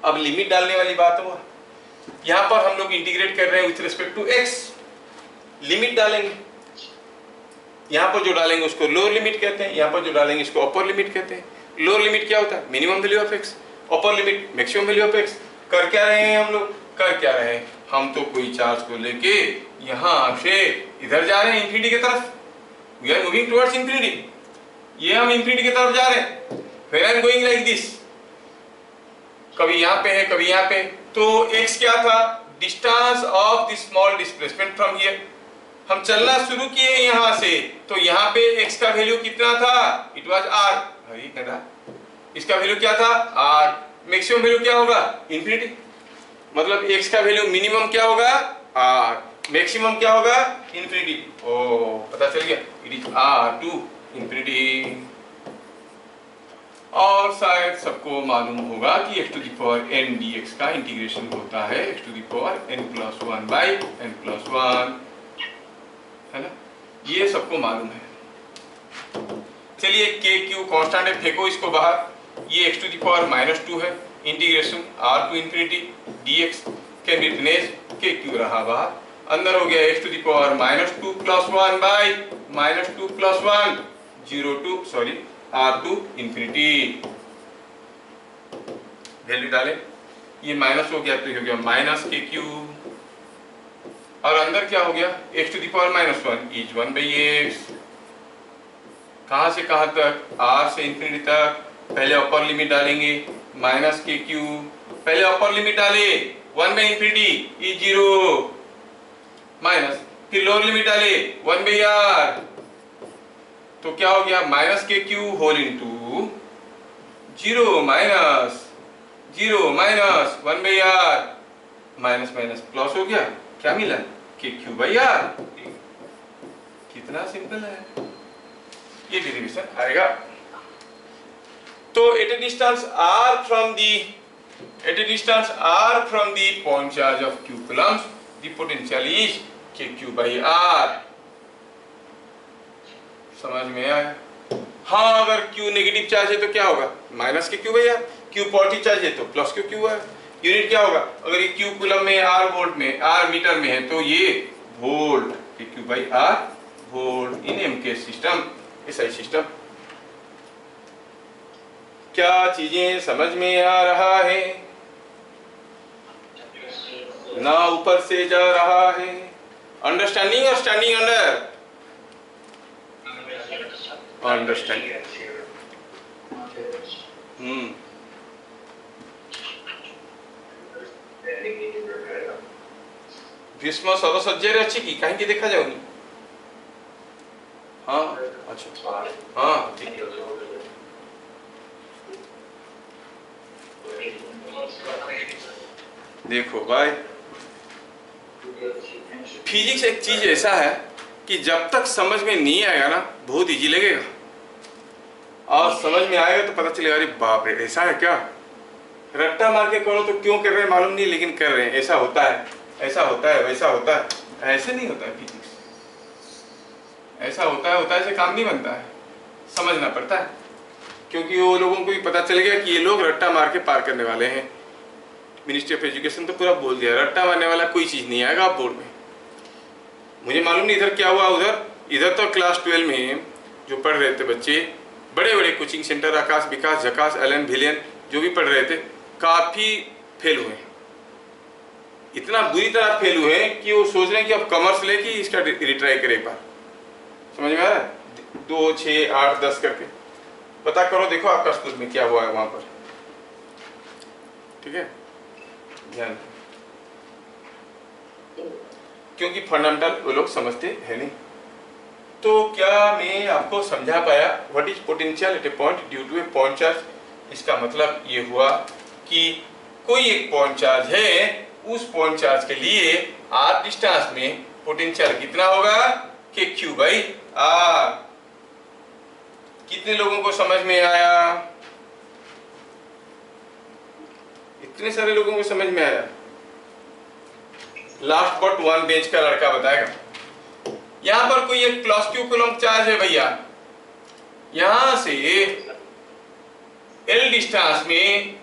अब लिमिट डालने वाली बात हुआ, यहाँ पर हम लोग इंटीग्रेट कर रहे हैं with respect to x, limit डालेंगे, यहाँ पर जो डालेंगे उसको लोअर लिमिट कहते हैं, यहाँ पर जो डालेंगे इसको अपर लिमिट कहते हैं। लोअर लिमिट क्या होता है, minimum value of x, upper limit maximum value of x। कर क्या रहे हैं हम लोग, कर क्या रहे हैं, हम तो कोई चार्ज को लेके यहाँ से इधर जा रहे हैं इंफिनिटी की तरफ, we are moving towards infinity, ये हम इंफिनिटी की तरफ जा रहे हैं, फिर I am going like this, कभी यहाँ पे है कभी यहाँ पे। तो x क्या था, distance of the small displacement from here, हम चलना शुरू किए यहाँ से, तो यहाँ पे x का वैल्यू कितना था, इट वाज r, हरी कदा, इसका वैल्यू क्या था r, मैक्सिमम वैल्यू क्या होगा, इंफिनिटी, मतलब x का वैल्यू मिनिमम क्या होगा r, मैक्सिमम क्या होगा? इन्फिनिटी। ओ पता चल गया, it is r to infinity. और शायद सबको मालूम होगा कि x to the power n dx का इंटीग्रेशन होता है x to the power n+1 by n+1, है ना? ये सबको मालूम है। चलिए k q कांस्टेंट है, फेंको इसको बाहर। ये x टू द पावर -2 है, integration r to infinity dx can be replace k q रहा बाहर, अंदर हो गया x to the power -2 + 1 by -2 + 1 0 to sorry r to infinity. Value डालें, ये माइनस हो गया तो ये हो गया -kq, और अंदर क्या हो गया? x to the power -1 is 1/x। कहां से कहां तक? r से इन्फिनिटी तक। पहले अपर लिमिट डालेंगे -kq, पहले अपर लिमिट डाले 1/∞ इज 0 माइनस, फिर लोअर लिमिट डाले 1/r, तो क्या हो गया? -kq whole into 0 minus 1/r, minus minus plus हो गया, क्या मिला? kq/r। कितना सिंपल है, ये डेरिवेशन आएगा। तो at a distance r from the point charge of q coulombs, the potential is kq/r। समझ में आया? हाँ, अगर q नेगेटिव चार्ज है तो क्या होगा? -kq/r। q पॉजिटिव चार्ज है तो +kq/r। यूनिट क्या होगा? अगर ये q कूलम में, r वोल्ट में, r मीटर में है तो ये वोल्ट, kq/r वोल्ट इन एमकेएस सिस्टम, एसआई सिस्टम। क्या चीजें समझ में आ रहा है? ना ऊपर से जा रहा है? अंडरस्टैंडिंग और स्टैंडिंग अंडर? अंडरस्टैंडिंग। भीष्म सदसज्जेर अच्छी की कहीं की देखा जाओगी? हाँ अच्छा, हाँ ठीक है। देखो भाई, फिजिक्स एक चीज ऐसा है कि जब तक समझ में नहीं आएगा ना बहुत इजी लगेगा, और समझ में आएगा तो पता चलेगा अरे बाप रे ऐसा है क्या। रट्टा मार के करो तो क्यों कर रहे हैं मालूम नहीं, लेकिन कर रहे हैं। ऐसा होता है, ऐसा होता है, वैसा होता है। ऐसे नहीं होता है फिजिक्स, ऐसा होता है ऐसे काम नहीं बनता है, समझना पड़ता है। क्योंकि वो लोगों को भी पता चल गया कि ये लोग रट्टा मार के पार करने वाले हैं। मिनिस्ट्री ऑफ एजुकेशन तो पूरा बोल दिया, रट्टा मारने वाला कोई चीज़ नहीं आएगा आप बोर्ड में। मुझे मालूम नहीं इधर क्या हुआ, इधर तो क्लास 12 में जो पढ़ रहे थे बच्चे, बड़े बड़े कोचिंग सेंटर, आकाश, विकास, झकास, एलन, भिलियन जो भी पढ़ रहे थे, काफ़ी फेल हुए। इतना बुरी तरह फेल हुए कि वो सोच रहे हैं कि अब कॉमर्स लेके इसका रिट्राई करें एक बार। समझ में आ रहा है? 2, 6, 8, 10 करके पता करो, देखो आपका स्कूल में क्या हुआ है वहां पर। ठीक है, ध्यान, क्योंकि फंडामेंटल वो लोग समझते हैं नहीं। तो क्या मैं आपको समझा पाया what is potential at a point due to a point charge? इसका मतलब ये हुआ कि कोई एक पॉइंट चार्ज है, उस पॉइंट चार्ज के लिए r डिस्टेंस में पोटेंशियल कितना होगा? kq/r। कितने लोगों को समझ में आया? इतने सारे लोगों को समझ में आया। लास्ट बट वन बेंच का लड़का बताएगा। यहां पर कोई एक +q कूलम चार्ज है भैया, यहां से L डिस्टेंस में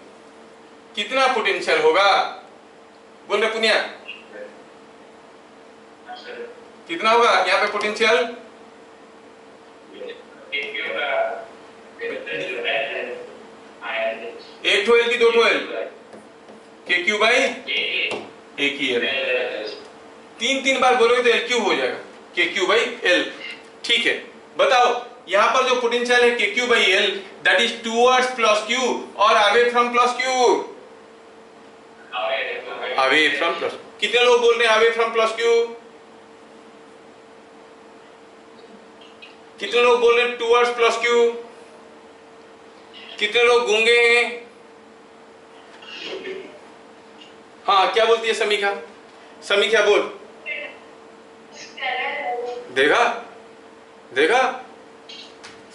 कितना पोटेंशियल होगा? बोल रहे पुनिया, कितना होगा यहाँ पे पोटेंशियल? एक ठो L की 2 ठो L, kq/1 3 बार बोलोगे तो L क्यूब हो जाएगा, kq/L। ठीक है, बताओ यहाँ पर जो पोटेंशियल है kq/L that is towards +q और away from +q, away from +। कितने लोग बोल रहे हैं अवे फ्रॉम +q? कितने लोग बोल रहे हैं टुवर्ड्स +q? कितने लोग गूंगे हैं? हाँ, क्या बोलती है समीक्षा? समीक्षा बोल। देखा देखा,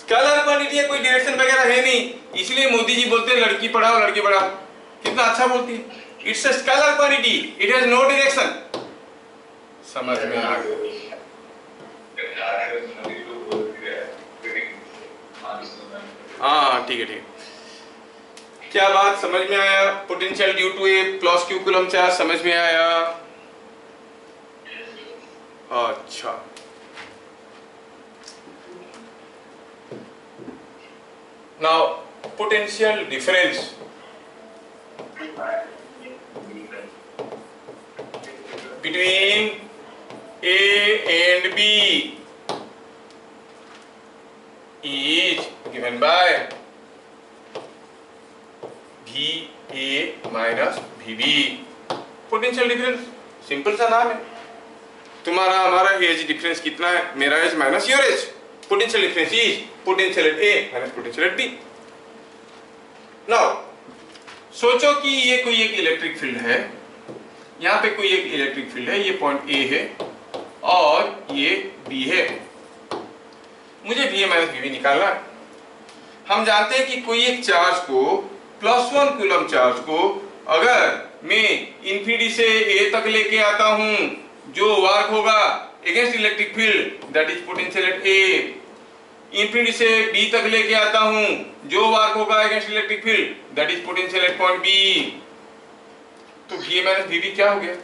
स्केलर क्वांटिटी है, कोई डायरेक्शन वगैरह है नहीं, इसलिए मोदी जी बोलते हैं लड़की पढ़ाओ लड़के पढ़ाओ। कितना अच्छा बोलती है, it's a scalar quantity, it has no direction. समझ में आ गया? हाँ ठीक है ठीक है। क्या बात समझ में आया? Potential due to a plus q coulomb charge समझ में आया? अच्छा, now potential difference between A and B is given by VA minus VB। Potential difference simple सा नाम है, तुम्हारा हमारा एज डिफरेंस कितना है? मेरा age minus your age. Potential difference is potential at A minus potential at B. Now सोचो कि ये कोई एक इलेक्ट्रिक फील्ड है, यहाँ पे कोई एक इलेक्ट्रिक फील्ड है, ये पॉइंट ए है और ये बी है। मुझे VA माइनस VB निकालना है। हम जानते हैं कि कोई एक चार्ज को, +1 कूलम चार्ज को अगर मैं इंफिनिटी से A तक लेके आता हूं, जो वर्क होगा against electric field that is potential eight A। Infinity से B तक लेके आता हूं, जो वर्क होगा against electric field that is potential at point B। तो VA माइनस VB क्या हो गया?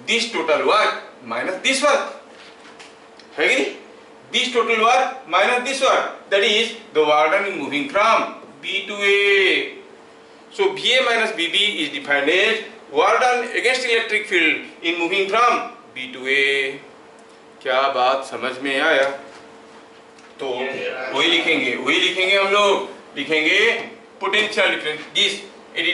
This total work minus this work, है कि नहीं? This total work minus this work, that is the work done in moving from B to A. So VA minus VB is defined as work done against electric field in moving from B to A। क्या बात समझ में आया? तो वही लिखेंगे हम लोग, लिखेंगे potential difference, this it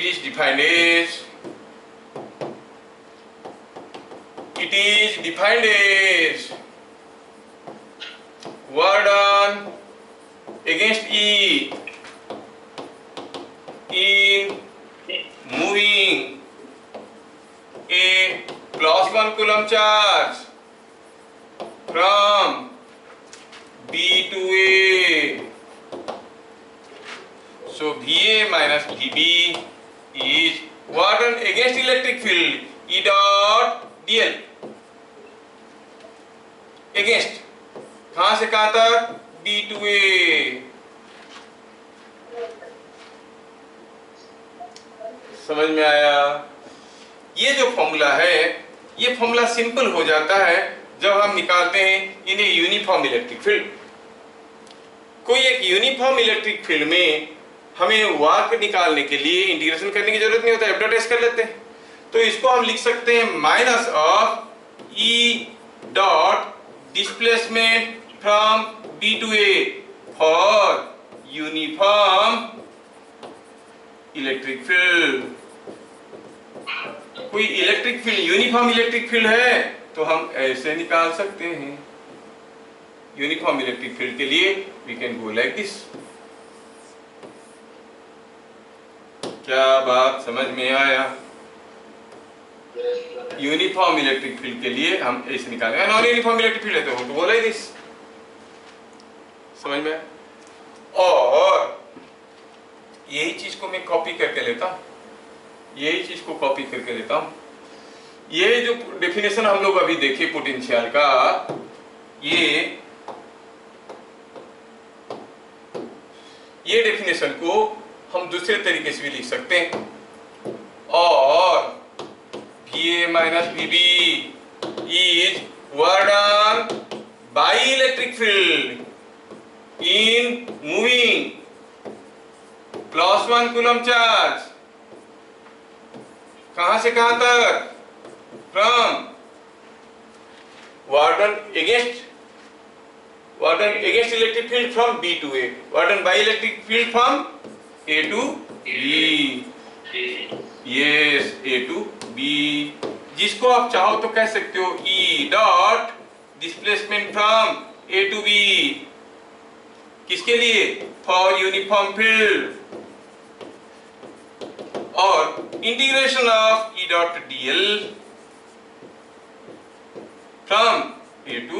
is defined as work done against E in moving a +1 coulomb charge from B to A। So VA minus VB is work done against electric field E dot dl। against कहां से कहां तक? B to A। समझ में आया? ये जो फॉर्मूला है, ये फॉर्मूला सिंपल हो जाता है जब हम निकालते हैं इन यूनिफॉर्म इलेक्ट्रिक फील्ड। कोई एक यूनिफॉर्म इलेक्ट्रिक फील्ड में हमें वर्क निकालने के लिए इंटीग्रेशन करने की जरूरत नहीं होता, F डॉट S कर लेते हैं। तो इसको हम लिख सकते हैं minus of E dot displacement from B to A for uniform electric field। कोई electric field, uniform electric field है तो हम ऐसे निकाल सकते हैं। यूनिफॉर्म इलेक्ट्रिक फील्ड के लिए we can go like this. क्या बात समझ में आया? यूनिफॉर्म इलेक्ट्रिक फील्ड के लिए हम ऐसे निकालेंगे, नॉन यूनिफॉर्म इलेक्ट्रिक फील्ड है तो वो लाइक दिस। समझ में? और यही चीज को मैं कॉपी करके लेता हूं, ये जो डेफिनेशन हम लोग अभी देखे पोटेंशियल का, ये डेफिनेशन को हम दूसरे तरीके से भी लिख सकते हैं। और VA minus VB is work done by electric field in moving +1 coulomb charge कहां से कहां तक? from work done against electric field from B to A, work done by electric field from A to B। yes, A to B, जिसको आप चाहो तो कह सकते हो E dot displacement from A to B। किसके लिए? For uniform field. और integration of E dot dl from A to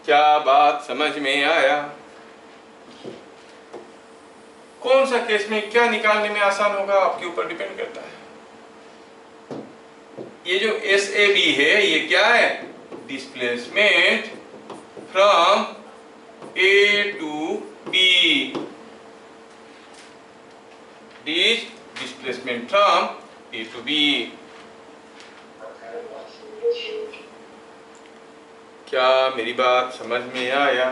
क्या बात समझ में आया? कौन सा केस में क्या निकालने में आसान होगा आपके ऊपर डिपेंड करता है। ये जो SAB है ये क्या है? Displacement from A to B। Displacement from A to B। क्या मेरी बात समझ में आया?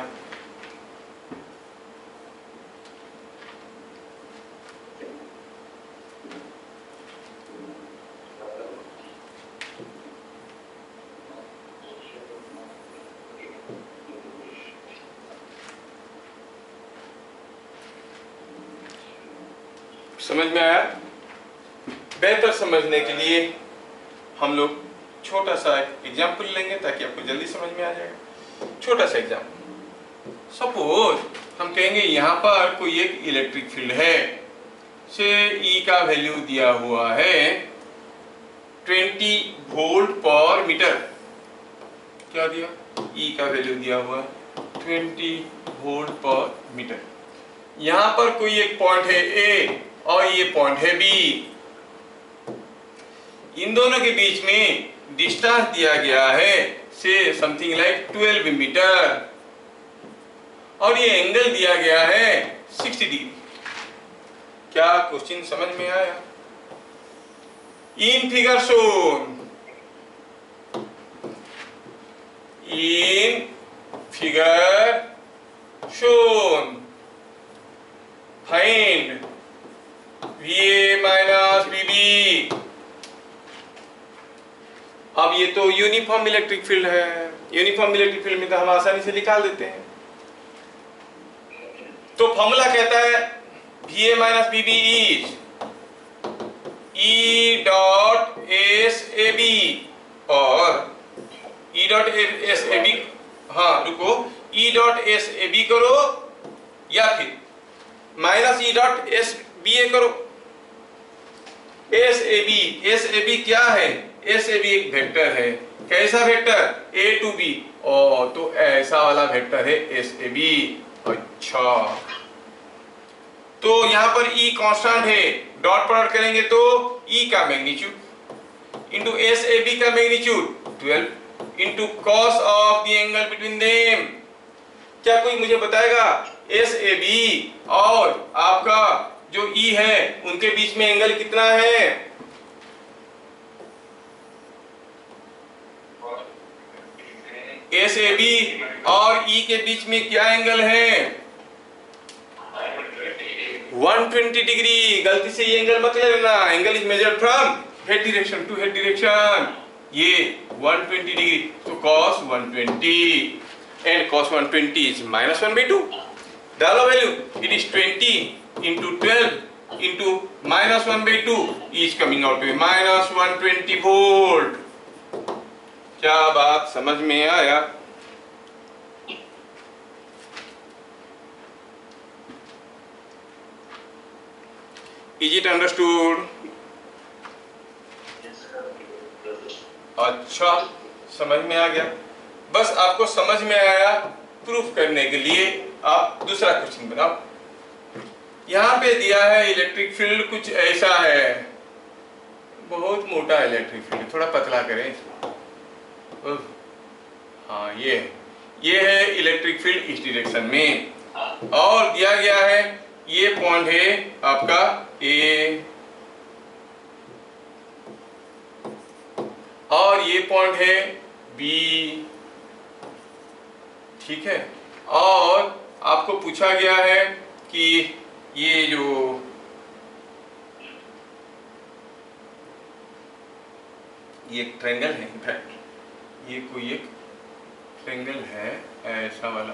समझ में आया? बेहतर समझने के लिए हम लोग छोटा सा एग्जाम्पल लेंगे ताकि आपको जल्दी समझ में आ जाएगा। छोटा सा एग्जाम्पल, सपोज हम कहेंगे यहाँ पर कोई एक इलेक्ट्रिक फील्ड है, से E का वैल्यू दिया हुआ है 20 वोल्ट पर मीटर। क्या दिया? E का वैल्यू दिया हुआ 20 वोल्ट पर मीटर। यहाँ पर कोई एक पॉइंट है A और ये पॉइंट है B। इन दोनों के बीच में डिस्टेंस दिया गया है से समथिंग लाइक 12 मीटर और ये एंगल दिया गया है 60 डिग्री। क्या क्वेश्चन समझ में आया? In figure shown, in figure shown find VA minus BB। अब ये तो यूनिफॉर्म इलेक्ट्रिक फील्ड है, यूनिफॉर्म इलेक्ट्रिक फील्ड में तो हम आसानी से निकाल देते हैं। तो फॉर्मूला कहता है VA minus BB is E dot SAB और E डॉट SAB, हाँ रुको, E डॉट SAB करो या फिर माइनस E डॉट SBA करो। SAB क्या है? SAB एक वेक्टर है। कैसा वेक्टर? A to B। ओ तो ऐसा वाला वेक्टर है SAB। अच्छा, तो यहाँ पर E कांस्टेंट है, डॉट प्रोडक्ट करेंगे तो E का मैग्नीट्यूड इंटू SAB का magnitude 12 into cos of the angle between them. क्या कोई मुझे बताएगा SAB और आपका जो E है उनके बीच में एंगल कितना है? SAB और E के बीच में क्या एंगल है? 120 डिग्री। गलती से ये एंगल मत लेना। Angle is measured from head direction to head direction. ये 120 डिग्री, तो cos 120 एंड cos 120 इज -1/2। डालो value, it is 20 into 12 into -1/2 is coming out to -120 volt. क्या बात समझ में आया? Is it understood? अच्छा, समझ में आ गया। बस आपको समझ में आया, प्रूफ करने के लिए आप दूसरा क्वेश्चन बनाओ। यहाँ पे दिया है इलेक्ट्रिक फील्ड कुछ ऐसा है, बहुत मोटा इलेक्ट्रिक फील्ड, थोड़ा पतला करें इसको। हाँ ये है इलेक्ट्रिक फील्ड इस डायरेक्शन में, और दिया गया है ये पॉइंट है आपका A और ये पॉइंट है B, ठीक है। और आपको पूछा गया है कि ये जो ये ट्रायंगल है, इनफैक्ट ये कोई एक ट्रायंगल है ऐसा वाला,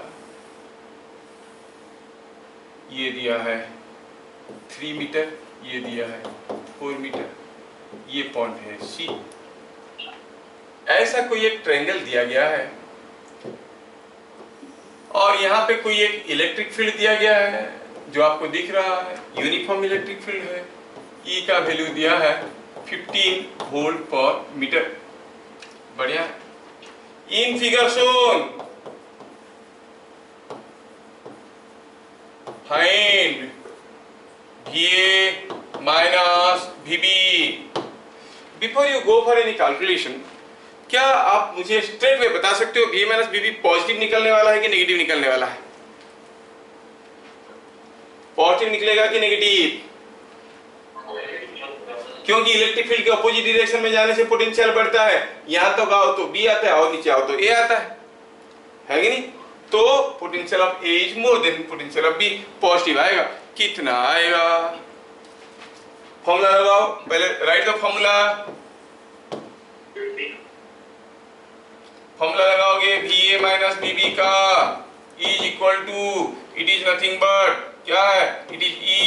ये दिया है 3 मीटर, ये दिया है 4 मीटर, ये पॉइंट है C। ऐसा कोई एक ट्रायंगल दिया गया है और यहाँ पे कोई एक इलेक्ट्रिक फील्ड दिया गया है जो आपको दिख रहा है, यूनिफॉर्म इलेक्ट्रिक फील्ड है। E का वैल्यू दिया है 15 वोल्ट पर मीटर। बढ़िया। In figure shown find VA minus VB। Before you go for any calculation, क्या आप मुझे स्ट्रेट वे बता सकते हो VA माइनस VB पॉजिटिव निकलने वाला है कि नेगेटिव निकलने वाला है? पॉजिटिव निकलेगा कि नेगेटिव? क्योंकि इलेक्ट्रिक फील्ड के अपोजिट डायरेक्शन में जाने से पोटेंशियल बढ़ता है। यहां तक आओ तो B आता है और नीचे आओ तो A आता है कि नहीं? तो potential of A is more than potential of B, positive आएगा। कितना आएगा? फॉर्मूला लगाओ, पहले राइट द फॉर्मूला। फॉर्मूला लगाओगे VA माइनस VB का is equal to, it is nothing but क्या है? इट इज E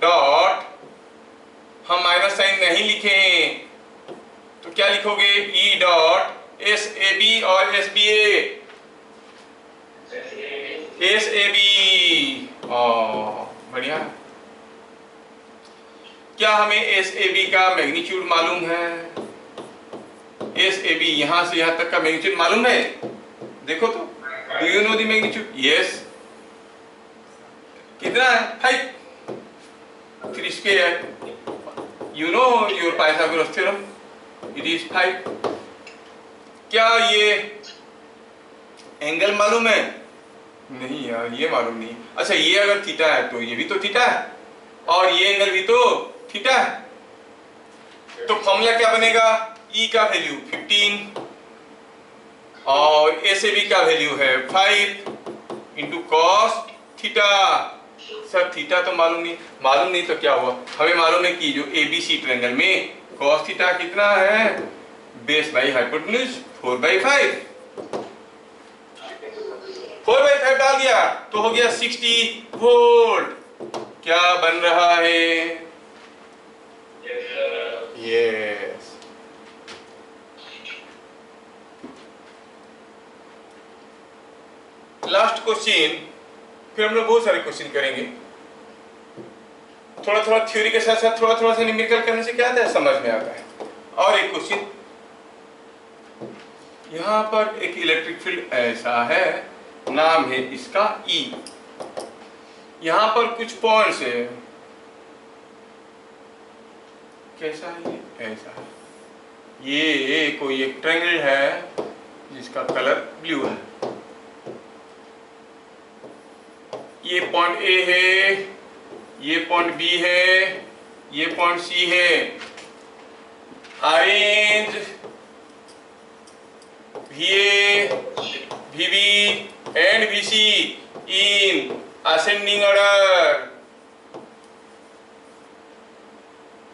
डॉट, हम माइनस साइन नहीं लिखे तो क्या लिखोगे? E डॉट SAB और SBA। SAB, बढ़िया। क्या हमें SAB का मैग्नीट्यूड मालूम है? SAB यहां से यहां तक का मैग्नीट्यूड मालूम है? देखो तो, do you know the magnitude? Yes. कितना है? 5, 3 square. You know your Pythagoras theorem, it is 5। क्या ये एंगल मालूम है? नहीं यार, ये मालूम नहीं। अच्छा, ये अगर थीटा है तो ये भी तो थीटा है, और ये एंगल भी तो थीटा है। तो फॉर्मूला क्या बनेगा? E का वैल्यू 15 और SAB का वैल्यू है 5 into cos theta. Sir theta तो मालूम नहीं तो क्या हुआ? हमें मालूम है कि जो ABC ट्रायंगल में cos थीटा कितना है? Base by hypotenuse 4/5। 4/5 डाल दिया तो हो गया 60 वोल्ट। क्या बन रहा है? यस। लास्ट क्वेश्चन, फिर हम लोग बहुत सारे क्वेश्चन करेंगे। थोड़ा थोड़ा थ्योरी के साथ साथ थोड़ा थोड़ा सा न्यूमेरिकल करने से क्या आता है? समझ में आता है। और एक क्वेश्चन, यहां पर एक इलेक्ट्रिक फील्ड ऐसा है, नाम है इसका E। यहां पर कुछ पॉइंट्स है, कैसा है ये? ऐसा है। ये कोई एक ट्रायंगल है जिसका कलर ब्लू है। ये पॉइंट A है, ये पॉइंट B है, ये पॉइंट C है। Arrange VA, VB and VC in ascending order.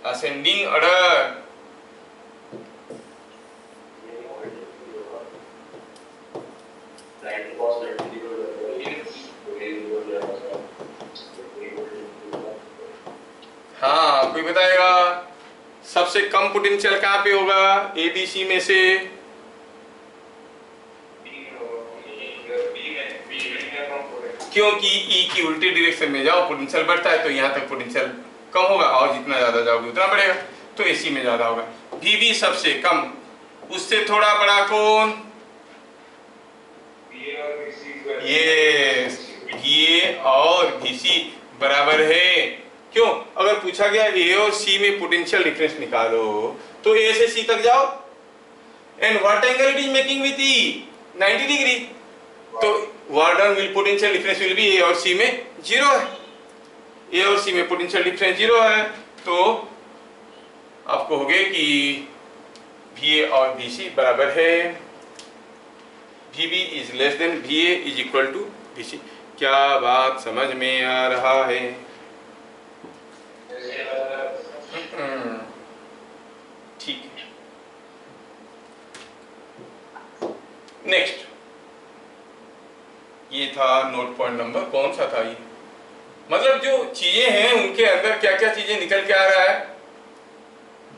Ascending order. हाँ, कोई बताएगा सबसे कम पोटेंशियल कहाँ पे होगा ABC में से? क्योंकि E की उल्टी डायरेक्शन में जाओ पोटेंशियल बढ़ता है, तो यहाँ तक पोटेंशियल कम होगा, और जितना ज्यादा जाओगे उतना बढ़ेगा, तो AC में ज्यादा होगा। VB सबसे कम, उससे थोड़ा बड़ा कौन? ये VA और VC बराबर है। क्यों? अगर पूछा गया A और C में पोटेंशियल डिफरेंस निकालो तो A से C तक जाओ, and what angle it is making with E? 90 degree. तो what done will potential difference will be A और C में 0 है। A और C में पोटेंशियल डिफरेंस 0 है, तो आप कहोगे कि VA और VC बराबर है, VB is less than VA is equal to VC। क्या बात समझ में आ रहा है? ठीक है। नेक्स्ट, ये था नोट पॉइंट नंबर, कौन सा था ये? मतलब जो चीजें हैं उनके अंदर क्या क्या चीजें निकल के आ रहा है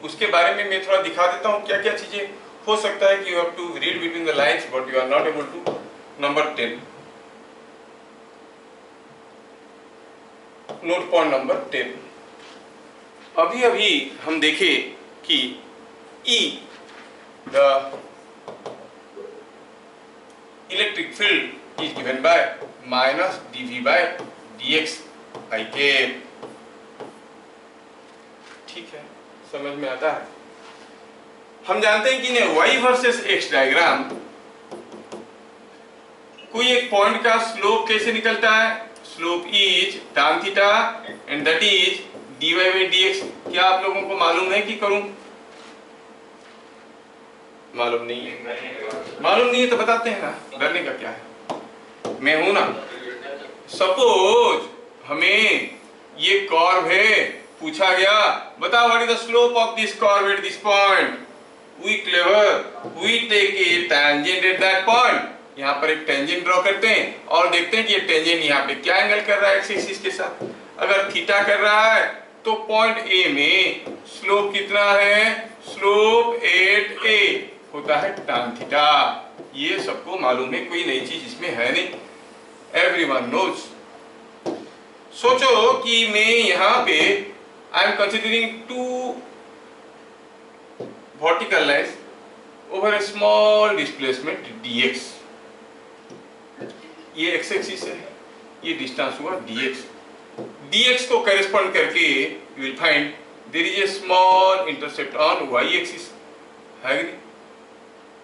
उसके बारे में मैं थोड़ा दिखा देता हूँ। क्या क्या चीजें हो सकता है कि you have to read between the lines but you are not able to. Number 10, note point number 10। अभी अभी हम देखे कि E the electric field is given by minus dV by dx I cap. ठीक है, समझ में आता है। हम जानते हैं कि y वर्सेस x डायग्राम, कोई एक पॉइंट का स्लोप कैसे निकलता है? Slope is tan theta and that is dy by dx। क्या आप लोगों को मालूम है कि करूं? मालूम नहीं है? मालूम नहीं है तो बताते हैं ना, डरने का क्या है, मैं हूं ना। सपोज हमें ये कर्व है, पूछा गया बताओ what is the slope of this curve at this point. We clever, we take a tangent at that point. यहाँ पर एक टेंजेंट ड्रॉ करते हैं और देखते हैं कि ये टेंजेंट यहाँ पे क्या एंगल कर रहा है एक्स एक्सिस के साथ। अगर थीटा कर रहा है तो पॉइंट ए में स्लोप कितना है? स्लोप एट ए होता है tan थीटा। ये सबको मालूम है, कोई नई चीज इसमें है नहीं, एवरीवन नोज। सोचो कि मैं यहाँ पे I am considering two vertical lines over a small displacement dx। ये x एक्सिस है, ये डिस्टेंस हुआ dx। dx को करेस्पॉन्ड करके you will find there is a small intercept on y axis, है कि नहीं?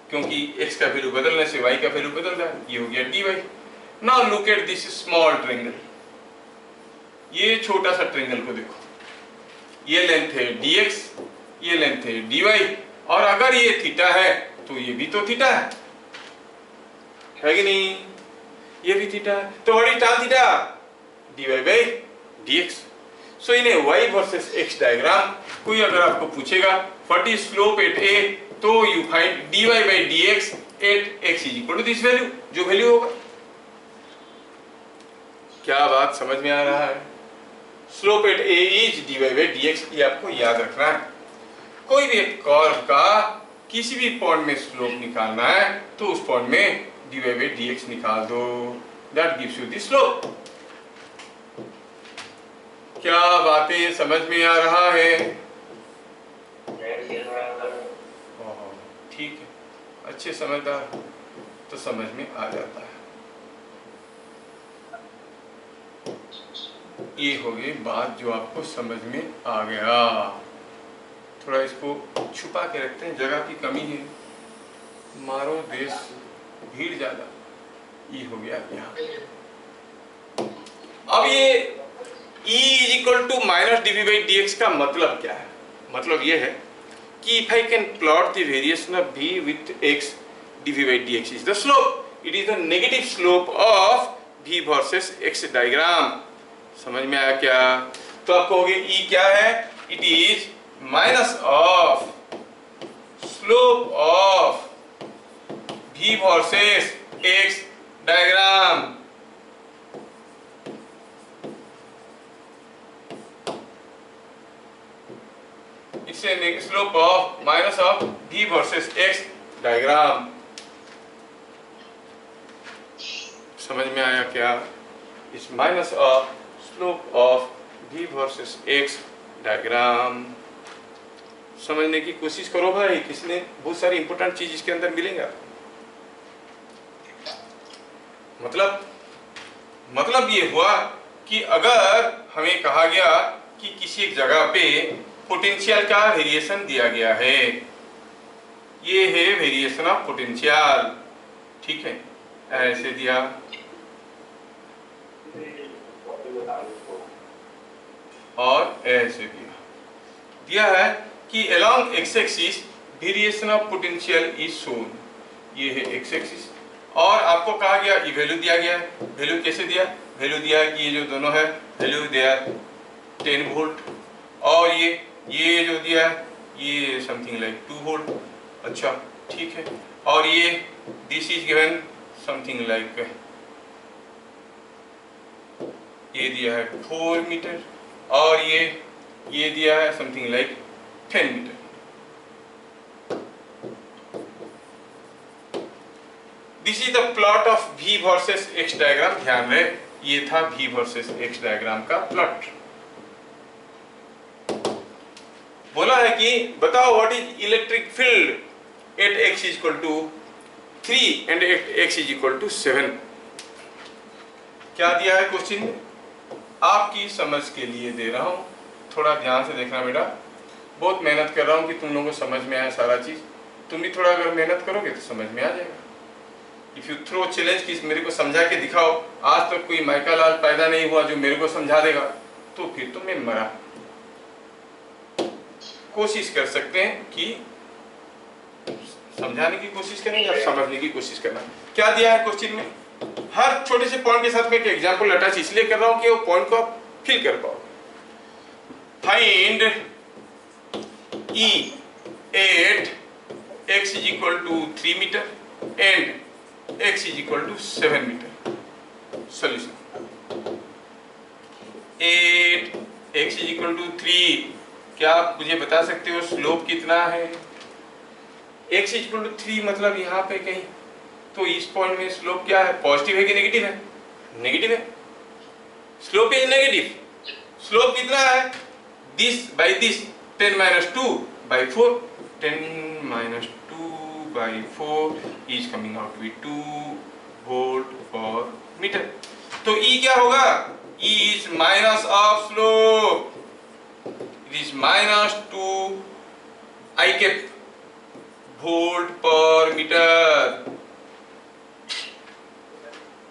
क्योंकि x का वैल्यू बदलने से y का वैल्यू बदल रहा है, ये हो गया dy। Now look at this small triangle. ये छोटा सा ट्रायंगल को देखो, ये लेंथ है dx, ये लेंथ है dy, और अगर ये थीटा है तो ये भी तो थीटा है कि नहीं? ये भी थीटा है, तो what is tan theta? dy by dx। So in a y versus x diagram कोई अगर आपको पूछेगा what is slope at a, तो you find dy by dx at x is equal to this value, जो वैल्यू होगा। क्या बात समझ में आ रहा है? Slope at a is dy by dx, ये आपको याद रखना है। कोई भी एक कर्व का किसी भी पॉइंट में स्लोप निकालना है तो उस पॉइंट में dy बाई dx निकाल दो, that gives you the slope. क्या बातें समझ में आ रहा है? ठीक है, अच्छे समझदार तो समझ में आ जाता है। ये हो गई बात जो आपको समझ में आ गया। थोड़ा इसको छुपा के रखते हैं, जगह की कमी है, मारो देश भीड़ ज्यादा। ये हो गया यहाँ। अब ये E is equal to minus dv by dx का मतलब क्या है? मतलब ये है कि if I can plot the variation of v with x, dv by dx is the slope. It is the negative slope of v versus x diagram. समझ में आया क्या? तो आप कहोगे E क्या है? It is minus of slope of v versus x diagram. It's a slope of minus of v versus x diagram. समझ में आया क्या? It's minus of slope of v versus x diagram. समझने की कोशिश करो भाई, किसने बहुत सारी इंपोर्टेंट चीज इसके अंदर मिलेंगे। मतलब ये हुआ कि अगर हमें कहा गया कि किसी एक जगह पे पोटेंशियल का वेरिएशन दिया गया है, ये है वेरिएशन ऑफ पोटेंशियल, ठीक है, ऐसे दिया, और ऐसे दिया है कि along x axis variation of potential is shown. ये है x एक्सिस, और आपको कहा गया ये वैल्यू दिया गया है। वैल्यू कैसे दिया? वैल्यू दिया है कि ये जो दोनों है वैल्यू दिया 10 वोल्ट, और ये जो दिया है ये समथिंग लाइक 2 वोल्ट। अच्छा ठीक है, और ये this is given something like, ये दिया है 4 मीटर, और ये दिया है something like 10 meter. This is the plot of v versus x diagram. ध्यान रहे, ये था v वर्सेस x डायग्राम का प्लॉट। बोला है कि बताओ what is electric field at x is equal to 3 and at x is equal to 7। क्या दिया है क्वेश्चन में? आपकी समझ के लिए दे रहा हूँ, थोड़ा ध्यान से देखना बेटा। बहुत मेहनत कर रहा हूँ कि तुम लोगों को समझ में आए सारा चीज़। तुम भी थोड़ा अगर मेहनत करोगे तो समझ में आ जाएगा। इफ़ यू थ्रो चैलेंज कि मेरे को समझा के दिखाओ, आज तक कोई माइका लाल पैदा नहीं हुआ जो मेरे को समझा देगा, तो फिर तो मैं मरा। कोशिश कर सकते हैं कि समझाने की कोशिश करें या समझने की कोशिश करना। क्या दिया है क्वेश्चन में? हर छोटे से पॉइंट के साथ मैं एक एग्जांपल अटैच इसलिए कर रहा हूं कि वो पॉइंट को आप फिल कर पाओ। Find E at x is equal to 3 meter and x is equal to 7 meter. Solution. At x is equal to 3, क्या आप मुझे बता सकते हो स्लोप कितना है? x is equal to 3 मतलब यहाँ पे कहीं, तो इस पॉइंट में स्लोप क्या है? पॉजिटिव है कि नेगेटिव है? नेगेटिव है। Slope is negative. स्लोप कितना है? This by this, 10 minus 2 by 4, 10 minus 2 by 4 is coming out to be 2 volt per meter. तो E क्या होगा? E is minus of slope. It is minus 2 I cap volt per meter.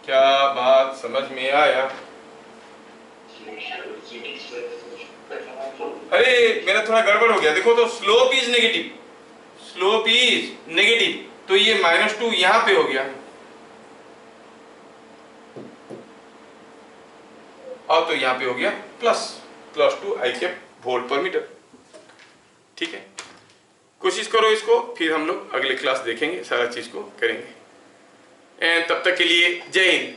क्या बात समझ में आया? अरे मेरा थोड़ा गड़बड़ हो गया, देखो तो slope is negative, slope is negative, तो ये -2 यहां पे हो गया और तो यहां पे हो गया +2 I cap volt per metre. ठीक है, कोशिश करो इसको, फिर हम लोग अगले क्लास देखेंगे, सारा चीज को करेंगे। एंड तब तक के लिए जय हिंद।